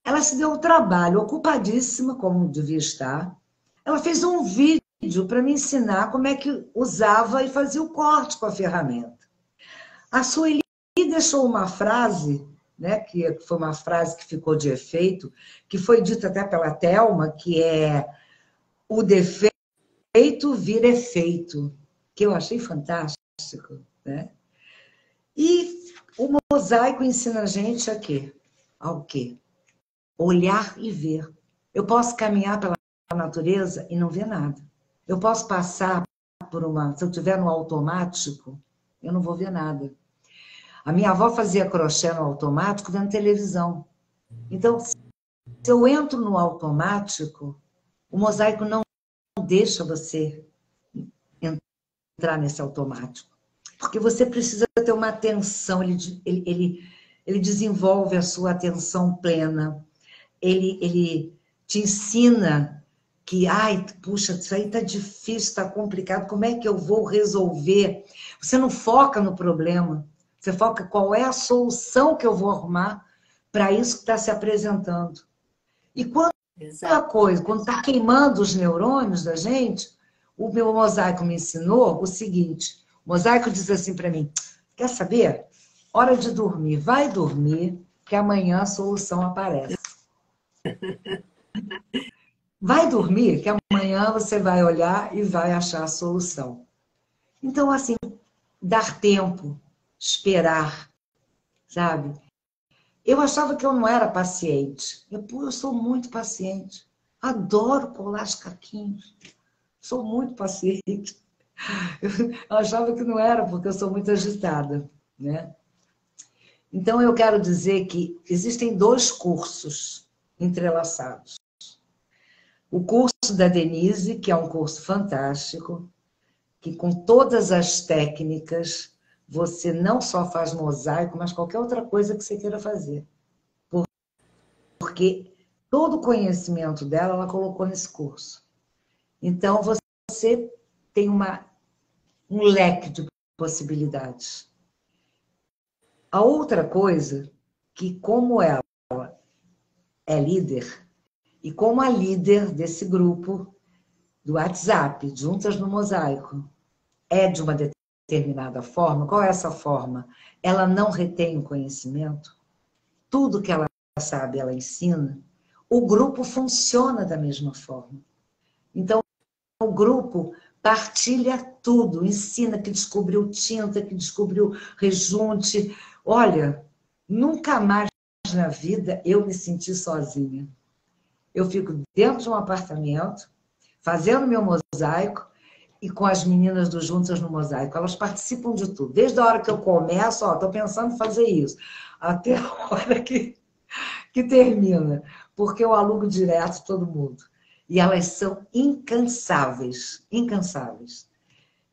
Ela se deu ao trabalho, ocupadíssima, como devia estar. Ela fez um vídeo para me ensinar como é que usava e fazia o corte com a ferramenta. A Sueli deixou uma frase, né, que foi uma frase que ficou de efeito, que foi dita até pela Thelma, que é o defeito vira efeito, que eu achei fantástico, né? E o mosaico ensina a gente a quê? Ao quê? Olhar e ver. Eu posso caminhar pela natureza e não ver nada. Eu posso passar por uma... Se eu estiver no automático, eu não vou ver nada. A minha avó fazia crochê no automático vendo televisão. Então, se eu entro no automático, o mosaico não deixa você entrar nesse automático. Porque você precisa ter uma atenção, ele desenvolve a sua atenção plena, ele te ensina que, ai, puxa, isso aí está difícil, está complicado, como é que eu vou resolver? Você não foca no problema, você foca qual é a solução que eu vou arrumar para isso que está se apresentando. E quando está queimando os neurônios da gente, o meu mosaico me ensinou o seguinte, o mosaico diz assim para mim, quer saber? Hora de dormir, vai dormir, que amanhã a solução aparece. Vai dormir, que amanhã você vai olhar e vai achar a solução. Então, assim, dar tempo, esperar, sabe? Eu achava que eu não era paciente. Eu sou muito paciente. Adoro colar os caquinhos. Sou muito paciente. Eu achava que não era, porque eu sou muito agitada, né? Então, eu quero dizer que existem 2 cursos entrelaçados. O curso da Denise, que é um curso fantástico, que com todas as técnicas, você não só faz mosaico, mas qualquer outra coisa que você queira fazer. Porque todo o conhecimento dela, ela colocou nesse curso. Então, você tem um leque de possibilidades. A outra coisa, que como ela é líder, e como a líder desse grupo do WhatsApp, Juntas no Mosaico, é de uma determinada forma, qual é essa forma? Ela não retém o conhecimento, tudo que ela sabe, ela ensina, o grupo funciona da mesma forma. Então, o grupo partilha tudo, ensina que descobriu tinta, que descobriu rejunte. Olha, nunca mais na vida eu me senti sozinha. Eu fico dentro de um apartamento, fazendo meu mosaico, e com as meninas do Juntas no Mosaico. Elas participam de tudo. Desde a hora que eu começo, estou pensando em fazer isso, até a hora que termina, porque eu alugo direto todo mundo. E elas são incansáveis, incansáveis.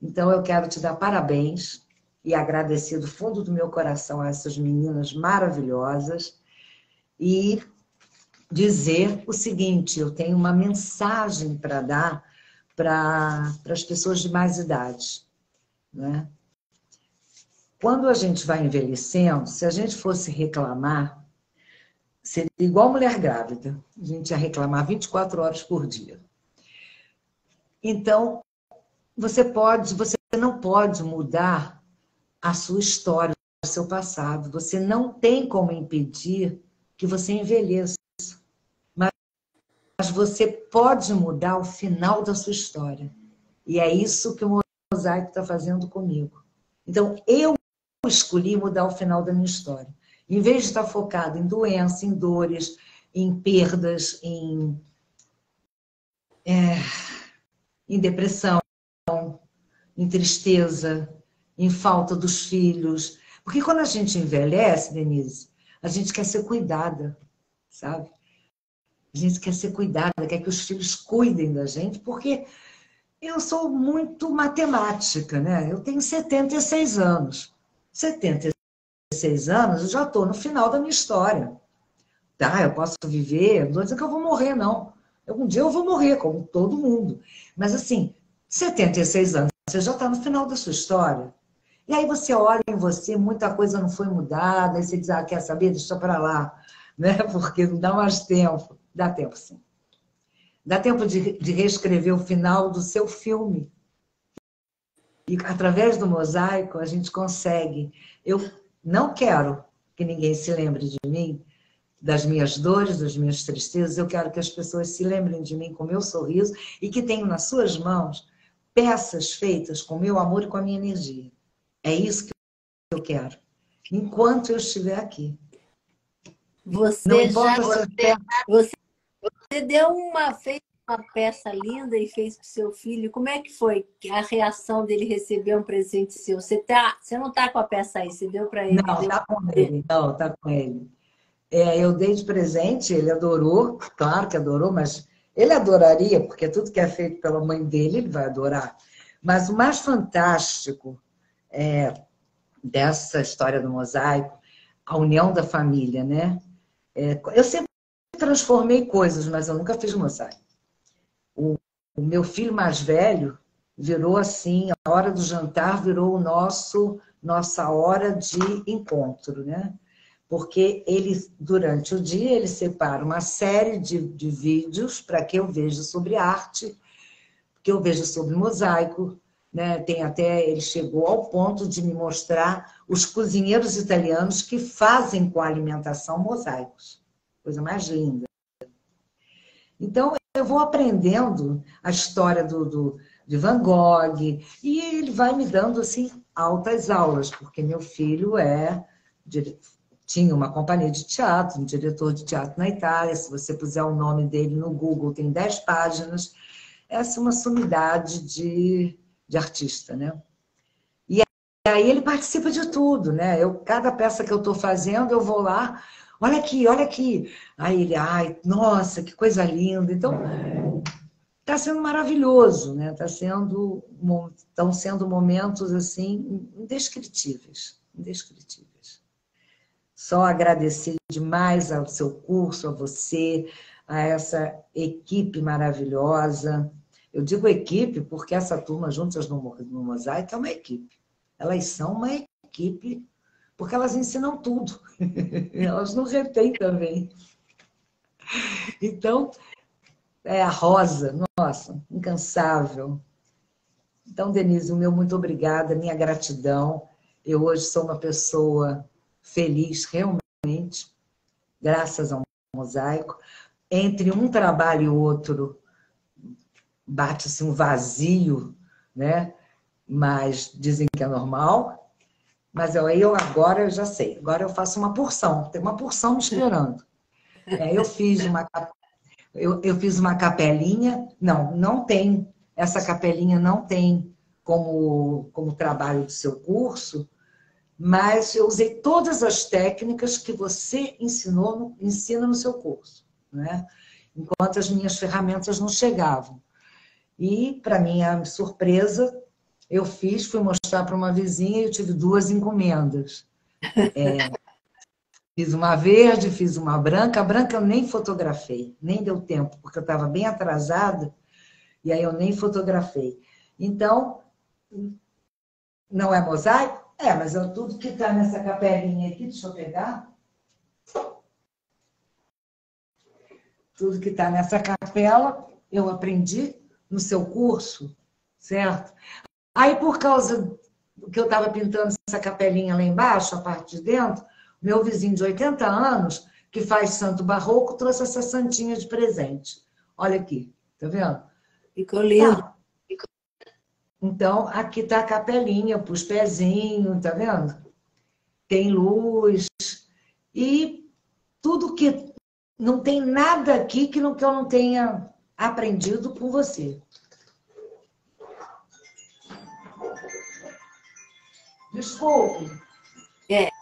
Então, eu quero te dar parabéns e agradecer do fundo do meu coração a essas meninas maravilhosas e dizer o seguinte, eu tenho uma mensagem para dar para as pessoas de mais idade, né? Quando a gente vai envelhecendo, se a gente fosse reclamar, seria igual mulher grávida. A gente ia reclamar 24 horas por dia. Então, você não pode mudar a sua história, o seu passado. Você não tem como impedir que você envelheça. Mas você pode mudar o final da sua história. E é isso que o mosaico está fazendo comigo. Então, eu escolhi mudar o final da minha história. Em vez de estar focado em doença, em dores, em perdas, em depressão, em tristeza, em falta dos filhos. Porque quando a gente envelhece, Denise, a gente quer ser cuidada, sabe? A gente quer ser cuidada, quer que os filhos cuidem da gente, porque Eu sou muito matemática, né? Eu tenho 76 anos. 76 anos, eu já estou no final da minha história. Tá, eu posso viver, não estou dizendo que eu vou morrer, não. Um dia eu vou morrer, como todo mundo. Mas, assim, 76 anos, você já está no final da sua história. E aí você olha em você, muita coisa não foi mudada, aí você diz, ah, quer saber? Deixa para lá, né? Porque não dá mais tempo. Dá tempo, sim. Dá tempo de reescrever o final do seu filme. E através do mosaico a gente consegue. Eu não quero que ninguém se lembre de mim, das minhas dores, das minhas tristezas. Eu quero que as pessoas se lembrem de mim com o meu sorriso e que tenham nas suas mãos peças feitas com o meu amor e com a minha energia. É isso que eu quero, enquanto eu estiver aqui. Não Você já importa se eu você fez uma peça linda e fez para o seu filho. Como é que foi a reação dele receber um presente seu? Você não está com a peça aí, você deu para ele. Não, tá com ele. Não, tá com ele. Eu dei de presente, ele adorou, claro que adorou, mas ele adoraria, porque tudo que é feito pela mãe dele, ele vai adorar. Mas o mais fantástico dessa história do mosaico, a união da família, né? Eu sempre transformei coisas, mas eu nunca fiz mosaico. O meu filho mais velho virou assim, a hora do jantar virou nossa hora de encontro, né? Porque ele, durante o dia, ele separa uma série de vídeos para que eu veja sobre arte, que eu veja sobre mosaico, né? Tem até, ele chegou ao ponto de me mostrar os cozinheiros italianos que fazem com a alimentação mosaicos. Coisa mais linda. Então, eu vou aprendendo a história de Van Gogh, e ele vai me dando, assim, altas aulas, porque meu filho tinha uma companhia de teatro, um diretor de teatro na Itália. Se você puser o nome dele no Google, tem 10 páginas. Essa é uma sumidade de artista, né? E aí ele participa de tudo, né? Cada peça que eu estou fazendo, eu vou lá, olha aqui, olha aqui. Aí ele, ai, nossa, que coisa linda. Então, está sendo maravilhoso, né? Estão sendo momentos, assim, indescritíveis, indescritíveis. Só agradecer demais ao seu curso, a você, a essa equipe maravilhosa. Eu digo equipe porque essa turma Juntas no Mosaico é uma equipe. Elas são uma equipe porque elas ensinam tudo. Elas não retêm também. Então, a Rosa, nossa, incansável. Então, Denise, o meu muito obrigada, minha gratidão. Eu hoje sou uma pessoa feliz, realmente, graças ao mosaico. Entre um trabalho e outro, bate-se um vazio, né? Mas dizem que é normal. Mas eu agora eu já sei. Agora eu faço uma porção. Tem uma porção me esperando. Eu fiz uma capelinha. Não tem. Essa capelinha não tem como trabalho do seu curso, mas eu usei todas as técnicas que você ensina no seu curso, né? Enquanto as minhas ferramentas não chegavam. E, para minha surpresa, fui mostrar para uma vizinha e eu tive 2 encomendas. Fiz uma verde, fiz uma branca. A branca eu nem fotografei, nem deu tempo, porque eu estava bem atrasada, e aí eu nem fotografei. Então, não é mosaico? Mas tudo que está nessa capelinha aqui, deixa eu pegar. Tudo que está nessa capela, eu aprendi no seu curso, certo? Aí, por causa do que eu estava pintando essa capelinha lá embaixo, a parte de dentro, meu vizinho de 80 anos, que faz santo barroco, trouxe essa santinha de presente. Olha aqui, tá vendo? Ficou lindo. Tá. Então, aqui está a capelinha, eu pus pezinho, tá vendo? Tem luz. E tudo que... Não tem nada aqui que eu não tenha aprendido com você. Desculpe.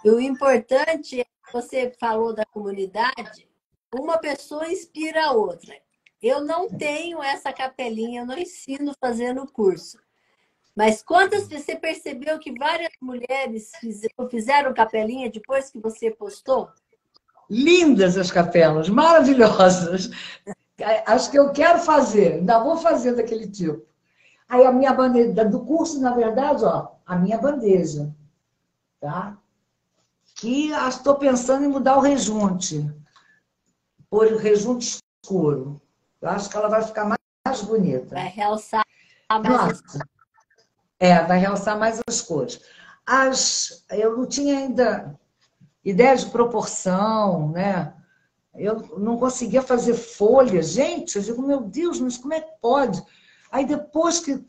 O importante é que você falou da comunidade, uma pessoa inspira a outra. eu não tenho essa capelinha, eu não ensino fazendo o curso. Mas quantas você percebeu que várias mulheres fizeram capelinha depois que você postou? Lindas as capelas, maravilhosas. Acho que eu quero fazer, ainda vou fazer daquele tipo. Aí a minha bandeja do curso, na verdade, ó, a minha bandeja, tá? Que estou pensando em mudar o rejunte, por rejunte escuro. Eu acho que ela vai ficar mais bonita. Vai realçar mais as... Nossa, vai realçar mais as cores. Eu não tinha ainda ideia de proporção, né? Eu não conseguia fazer folha. Gente, eu digo, meu Deus, mas como é que pode? Aí depois que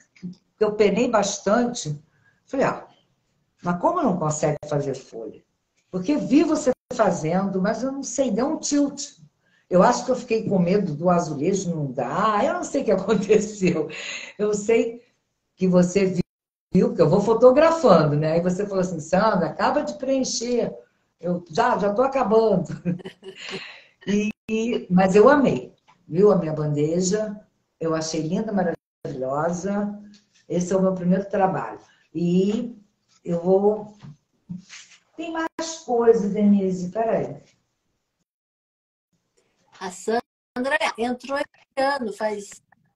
eu penei bastante, falei, mas como não consegue fazer folha? Porque vi você fazendo, mas eu não sei, deu um tilt. Eu acho que eu fiquei com medo do azulejo não dar. Eu não sei o que aconteceu. Eu sei que você viu, que eu vou fotografando, né? Aí você falou assim, Sandra, acaba de preencher. Eu já estou acabando. Mas eu amei, viu? A minha bandeja, eu achei linda, maravilhosa. Esse é o meu primeiro trabalho. E eu vou. Tem mais coisas, Denise, peraí. A Sandra entrou esse ano,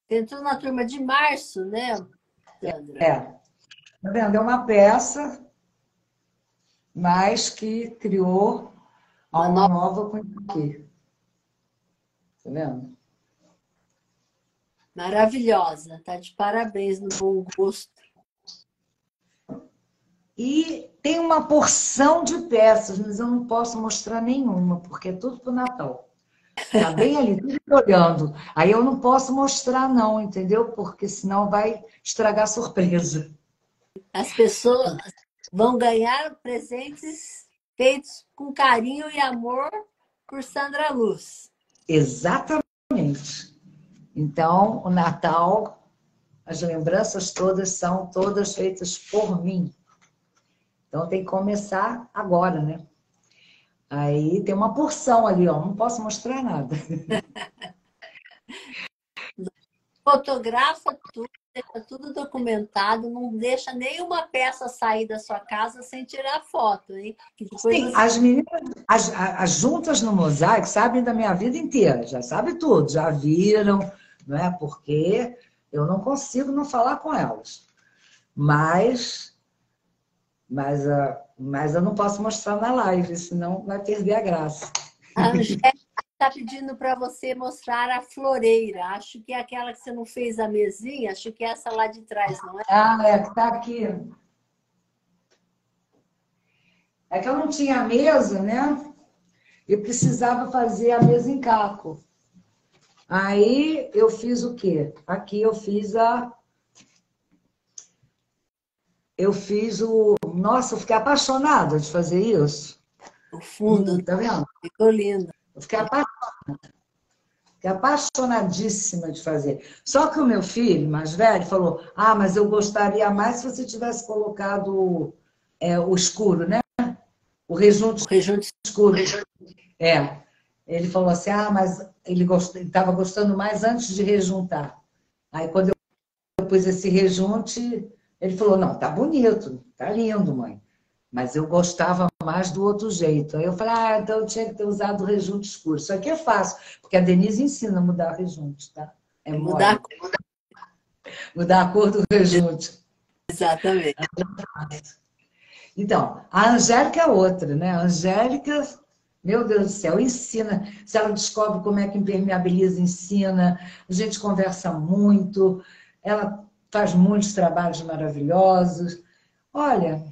entrou na turma de março, né, Sandra? Tá vendo? É uma peça, mas que criou Uma alma nova... nova com isso aqui. Tá vendo? Maravilhosa, tá de parabéns no bom gosto. E tem uma porção de peças, mas eu não posso mostrar nenhuma, porque é tudo para o Natal. Tá bem ali, tudo olhando. Aí eu não posso mostrar, não, entendeu? Porque senão vai estragar a surpresa. As pessoas vão ganhar presentes feitos com carinho e amor por Sandra Luz. Exatamente. Então, o Natal, as lembranças todas são todas feitas por mim. Então tem que começar agora, né? Aí tem uma porção ali, ó. Não posso mostrar nada. Fotografa tudo, deixa tudo documentado, não deixa nenhuma peça sair da sua casa sem tirar foto, hein? Que depois Sim, você... as meninas, as juntas no mosaico sabem da minha vida inteira, já sabem tudo, já viram, não é? Porque eu não consigo não falar com elas. Mas, mas eu não posso mostrar na live, senão vai perder a graça. A Angélica está pedindo para você mostrar a floreira. Acho que é aquela que você não fez a mesinha, acho que é essa lá de trás, não é? Que tá aqui. É que eu não tinha mesa, né? Eu precisava fazer a mesa em caco. Aí eu fiz o quê? Aqui eu fiz Eu fiz o. Nossa, eu fiquei apaixonada de fazer isso. O fundo, né? Tá vendo? Ficou lindo. Eu fiquei apaixonadíssima de fazer. Só que o meu filho, mais velho, falou: mas eu gostaria mais se você tivesse colocado o escuro, né? O rejunte O rejunte escuro. É. Ele falou assim: mas ele estava gostando mais antes de rejuntar. Aí, quando eu pus esse rejunte, ele falou: não, tá bonito, tá lindo, mãe. Mas eu gostava mais do outro jeito. Aí eu falei: então eu tinha que ter usado o rejunte escuro. Isso aqui é fácil, porque a Denise ensina a mudar o rejunte, tá? É é mudar a mole. cor. Mudar a cor do rejunte. Exatamente. Então, a Angélica é outra, né? A Angélica, meu Deus do céu, ensina. Se ela descobre como é que impermeabiliza, ensina. A gente conversa muito. Ela faz muitos trabalhos maravilhosos. Olha,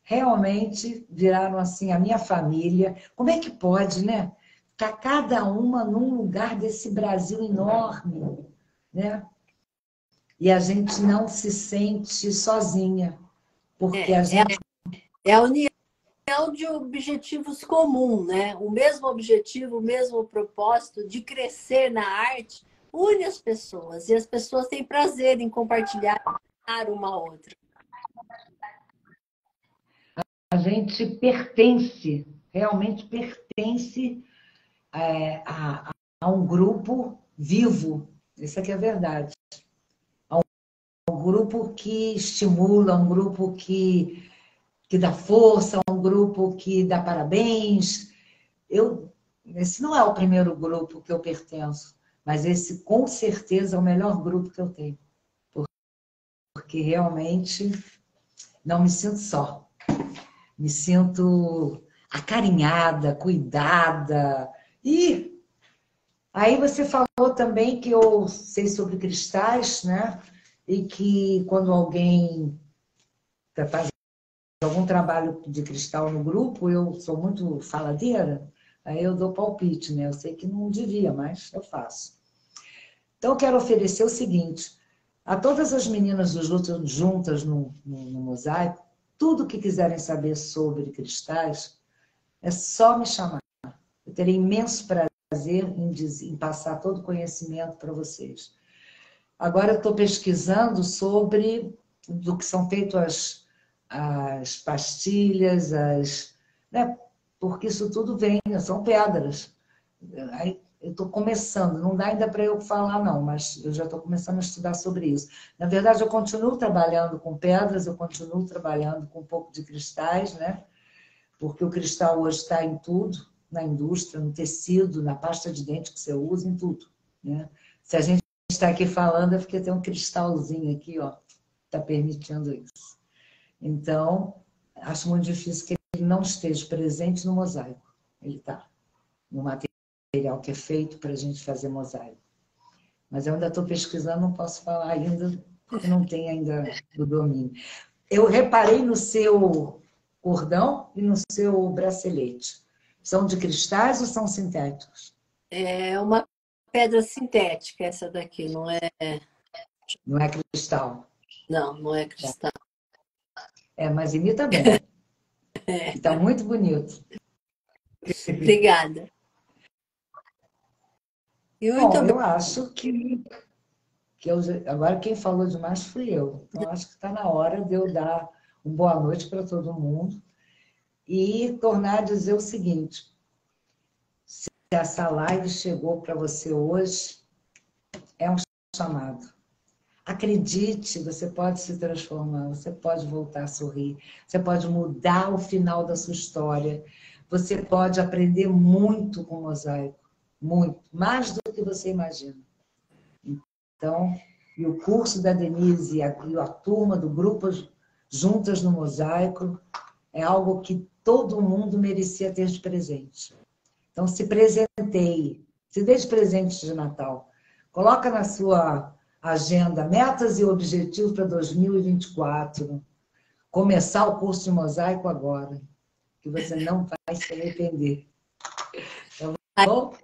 realmente viraram assim a minha família. Como é que pode, né? Tá cada uma num lugar desse Brasil enorme, né? E a gente não se sente sozinha, porque a É, é, gente é a união de objetivos comuns, né? O mesmo objetivo, o mesmo propósito de crescer na arte une as pessoas e as pessoas têm prazer em compartilhar uma a outra. a gente pertence, realmente pertence a um grupo vivo. Isso aqui é verdade. É um grupo que estimula, um grupo que dá força, um grupo que dá parabéns. Esse não é o primeiro grupo que eu pertenço, mas esse com certeza é o melhor grupo que eu tenho. Porque realmente não me sinto só. Me sinto acarinhada, cuidada. E aí você falou também que eu sei sobre cristais, né? E que quando alguém faz algum trabalho de cristal no grupo, eu sou muito faladeira, aí eu dou palpite, né? Eu sei que não devia, mas eu faço. Então, eu quero oferecer o seguinte, a todas as meninas juntas no mosaico, tudo que quiserem saber sobre cristais, é só me chamar. Eu terei imenso prazer em passar todo o conhecimento para vocês. Agora eu estou pesquisando sobre do que são feitas as pastilhas, né? Porque isso tudo vem, são pedras. Aí eu estou começando, não dá ainda para eu falar, não, mas eu já estou começando a estudar sobre isso. Na verdade, eu continuo trabalhando com pedras, eu continuo trabalhando com um pouco de cristais, né? Porque o cristal hoje está em tudo, na indústria, no tecido, na pasta de dente que você usa, em tudo, né? Se a gente está aqui falando, é porque tem um cristalzinho aqui, ó, está permitindo isso. Então, acho muito difícil que ele não esteja presente no mosaico. Ele está no material que é feito para a gente fazer mosaico. Mas eu ainda estou pesquisando, não posso falar ainda, porque não tem ainda o domínio. Eu reparei no seu cordão e no seu bracelete. São de cristais ou são sintéticos? É uma pedra sintética essa daqui, não é? Não é cristal. Não, não é cristal. É, mas imita bem. Está muito bonito. Obrigada. E muito Bom, eu acho que agora quem falou demais fui eu. Então, acho que está na hora de eu dar uma boa noite para todo mundo e tornar a dizer o seguinte: se essa live chegou para você hoje, é um chamado. Acredite, você pode se transformar, você pode voltar a sorrir, você pode mudar o final da sua história, você pode aprender muito com o mosaico, muito, mais do que você imagina. Então, e o curso da Denise e a turma do grupo Juntas no Mosaico é algo que todo mundo merecia ter de presente. Então, se presenteie, se dê de presente de Natal. Coloca na sua agenda metas e objetivos para 2024. Começar o curso de mosaico agora, que você não vai se arrepender. Tá bom?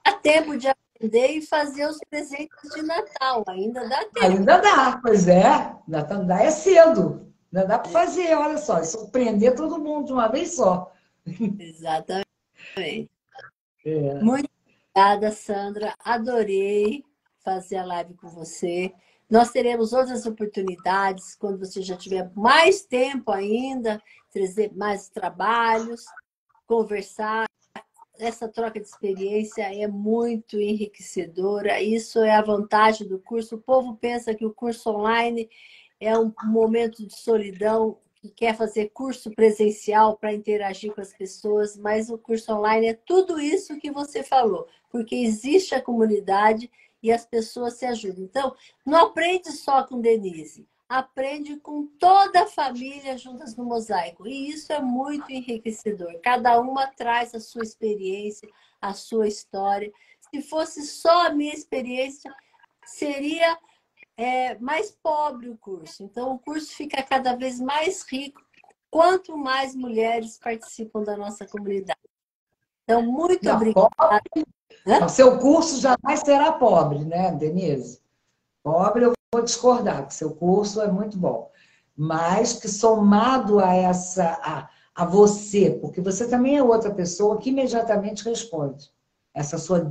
Dá tempo de aprender e fazer os presentes de Natal, ainda dá tempo. Ainda dá, pois é. Ainda dá, é cedo. Ainda dá para fazer, olha só, surpreender todo mundo de uma vez só. Exatamente. É. Muito obrigada, Sandra. Adorei fazer a live com você. Nós teremos outras oportunidades quando você já tiver mais tempo ainda, trazer mais trabalhos, conversar. Essa troca de experiência é muito enriquecedora. Isso é a vantagem do curso. O povo pensa que o curso online é um momento de solidão, que quer fazer curso presencial para interagir com as pessoas, mas o curso online é tudo isso que você falou, porque existe a comunidade e as pessoas se ajudam. Então, não aprende só com Denise, aprende com toda a família juntas no mosaico. E isso é muito enriquecedor. Cada uma traz a sua experiência, a sua história. Se fosse só a minha experiência, seria mais pobre o curso. Então, o curso fica cada vez mais rico quanto mais mulheres participam da nossa comunidade. Então, muito Não, obrigada. o seu curso jamais será pobre, né, Denise? Pobre eu vou discordar, que seu curso é muito bom. Mas que somado a você, porque você também é outra pessoa que imediatamente responde. Essa sua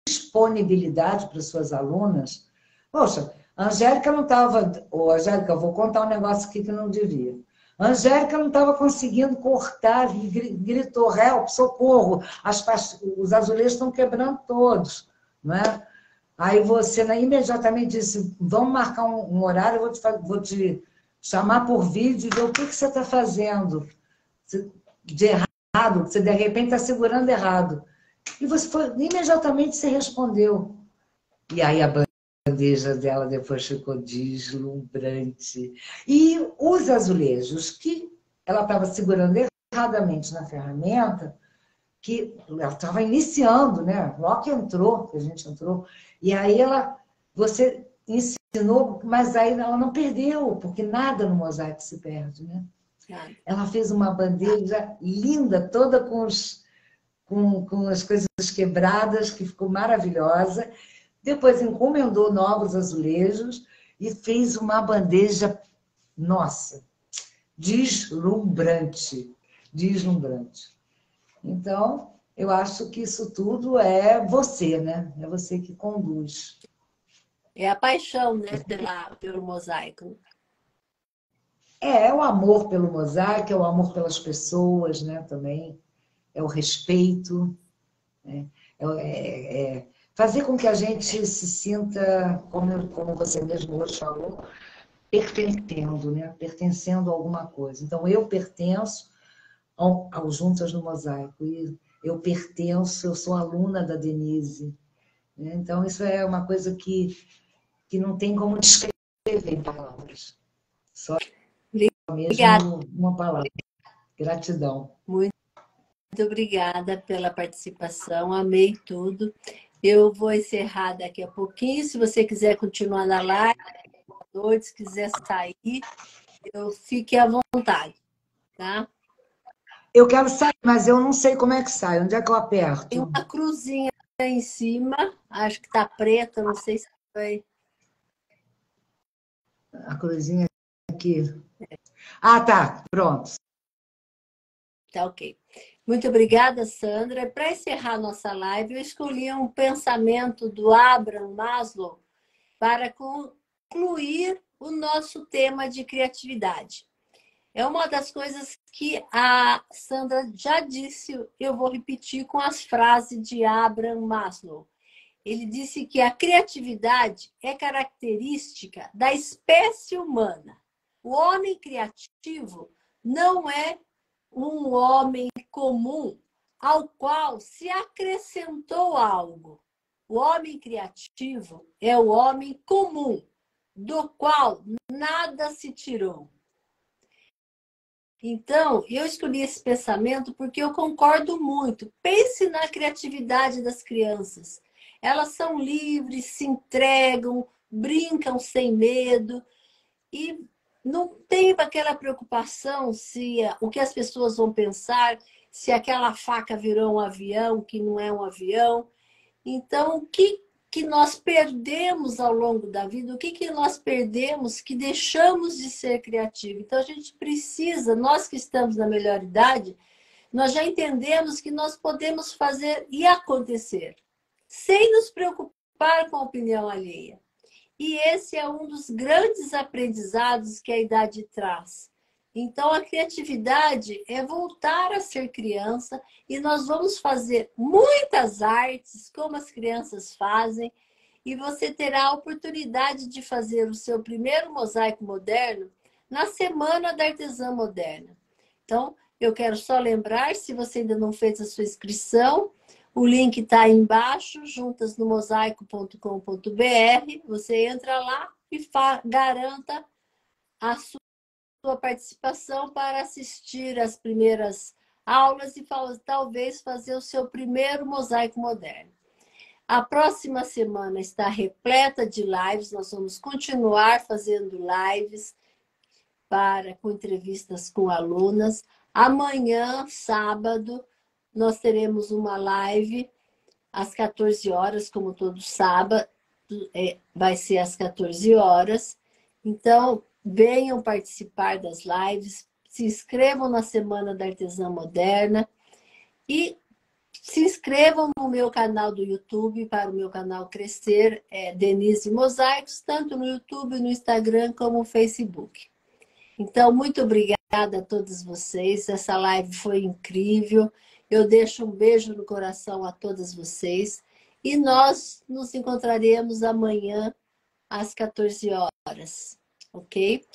disponibilidade para suas alunas. Poxa, a Angélica não estava. Ô, Angélica, eu vou contar um negócio aqui que não devia. A Angélica não estava conseguindo cortar, gritou, help, socorro, os azulejos estão quebrando todos. Não é? Aí você, né, imediatamente disse, vamos marcar um horário, eu vou te chamar por vídeo e ver o que você está fazendo de errado, que você de repente está segurando errado. E você foi, imediatamente você respondeu. E aí a bandeja dela depois ficou deslumbrante. E os azulejos que ela estava segurando erradamente na ferramenta, que ela estava iniciando, né? Logo que entrou, que a gente entrou, e aí você ensinou, mas aí ela não perdeu, porque nada no mosaico se perde, né? Ela fez uma bandeja linda, toda com as coisas quebradas, que ficou maravilhosa. Depois encomendou novos azulejos e fez uma bandeja, nossa, deslumbrante, deslumbrante. Então, eu acho que isso tudo é você, né? É você que conduz. É a paixão, né, pelo mosaico. É o amor pelo mosaico, é o amor pelas pessoas, né, também. É o respeito, né? Fazer com que a gente se sinta, como você mesmo hoje falou, pertencendo, né? Pertencendo a alguma coisa. Então, eu pertenço ao Juntas no Mosaico. E eu pertenço, eu sou aluna da Denise. Né? Então, isso é uma coisa que não tem como descrever em palavras. Só mesmo uma palavra. Gratidão. Muito obrigada pela participação, amei tudo. Eu vou encerrar daqui a pouquinho. Se você quiser continuar na live, se quiser sair, fique à vontade, tá? Eu quero sair, mas eu não sei como é que sai. Onde é que eu aperto? Tem uma cruzinha em cima, acho que tá preta, não sei se foi. A cruzinha aqui. Ah, tá. Pronto. Tá ok. Muito obrigada, Sandra. Para encerrar nossa live, eu escolhi um pensamento do Abraham Maslow para concluir o nosso tema de criatividade. É uma das coisas que a Sandra já disse, eu vou repetir com as frases de Abraham Maslow. Ele disse que a criatividade é característica da espécie humana. O homem criativo não é um homem comum ao qual se acrescentou algo. O homem criativo é o homem comum, do qual nada se tirou. Então, eu escolhi esse pensamento porque eu concordo muito. Pense na criatividade das crianças. Elas são livres, se entregam, brincam sem medo e não tem aquela preocupação se o que as pessoas vão pensar, se aquela faca virou um avião, que não é um avião. Então, o que nós perdemos ao longo da vida? O que nós perdemos que deixamos de ser criativo? Então, a gente precisa, nós que estamos na melhor idade, nós já entendemos que nós podemos fazer e acontecer, sem nos preocupar com a opinião alheia. E esse é um dos grandes aprendizados que a idade traz. Então, a criatividade é voltar a ser criança e nós vamos fazer muitas artes, como as crianças fazem, e você terá a oportunidade de fazer o seu primeiro mosaico moderno na Semana da Artesã Moderna. Então, eu quero só lembrar, se você ainda não fez a sua inscrição, o link está aí embaixo, juntasnomosaico.com.br. Você entra lá e garanta a sua participação para assistir as primeiras aulas e talvez fazer o seu primeiro mosaico moderno. A próxima semana está repleta de lives, nós vamos continuar fazendo lives com entrevistas com alunas. Amanhã, sábado, nós teremos uma live às 14 horas, como todo sábado, vai ser às 14 horas. Então, venham participar das lives, se inscrevam na Semana da Artesã Moderna e se inscrevam no meu canal do YouTube para o meu canal crescer, Denise Mosaicos, tanto no YouTube, no Instagram como no Facebook. Então, muito obrigada a todos vocês. Essa live foi incrível. Eu deixo um beijo no coração a todas vocês. E nós nos encontraremos amanhã às 14 horas, ok?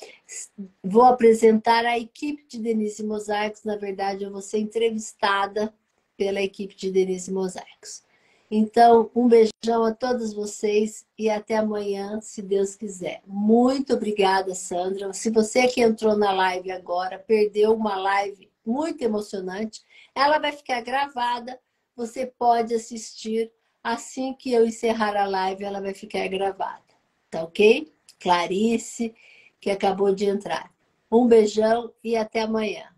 Vou apresentar a equipe de Denise Mosaicos. Na verdade, eu vou ser entrevistada pela equipe de Denise Mosaicos. Então, um beijão a todos vocês e até amanhã, se Deus quiser. Muito obrigada, Sandra. Se você que entrou na live agora, perdeu uma live muito emocionante, ela vai ficar gravada. Você pode assistir assim que eu encerrar a live, ela vai ficar gravada. Tá ok? Clarice, que acabou de entrar. Um beijão e até amanhã.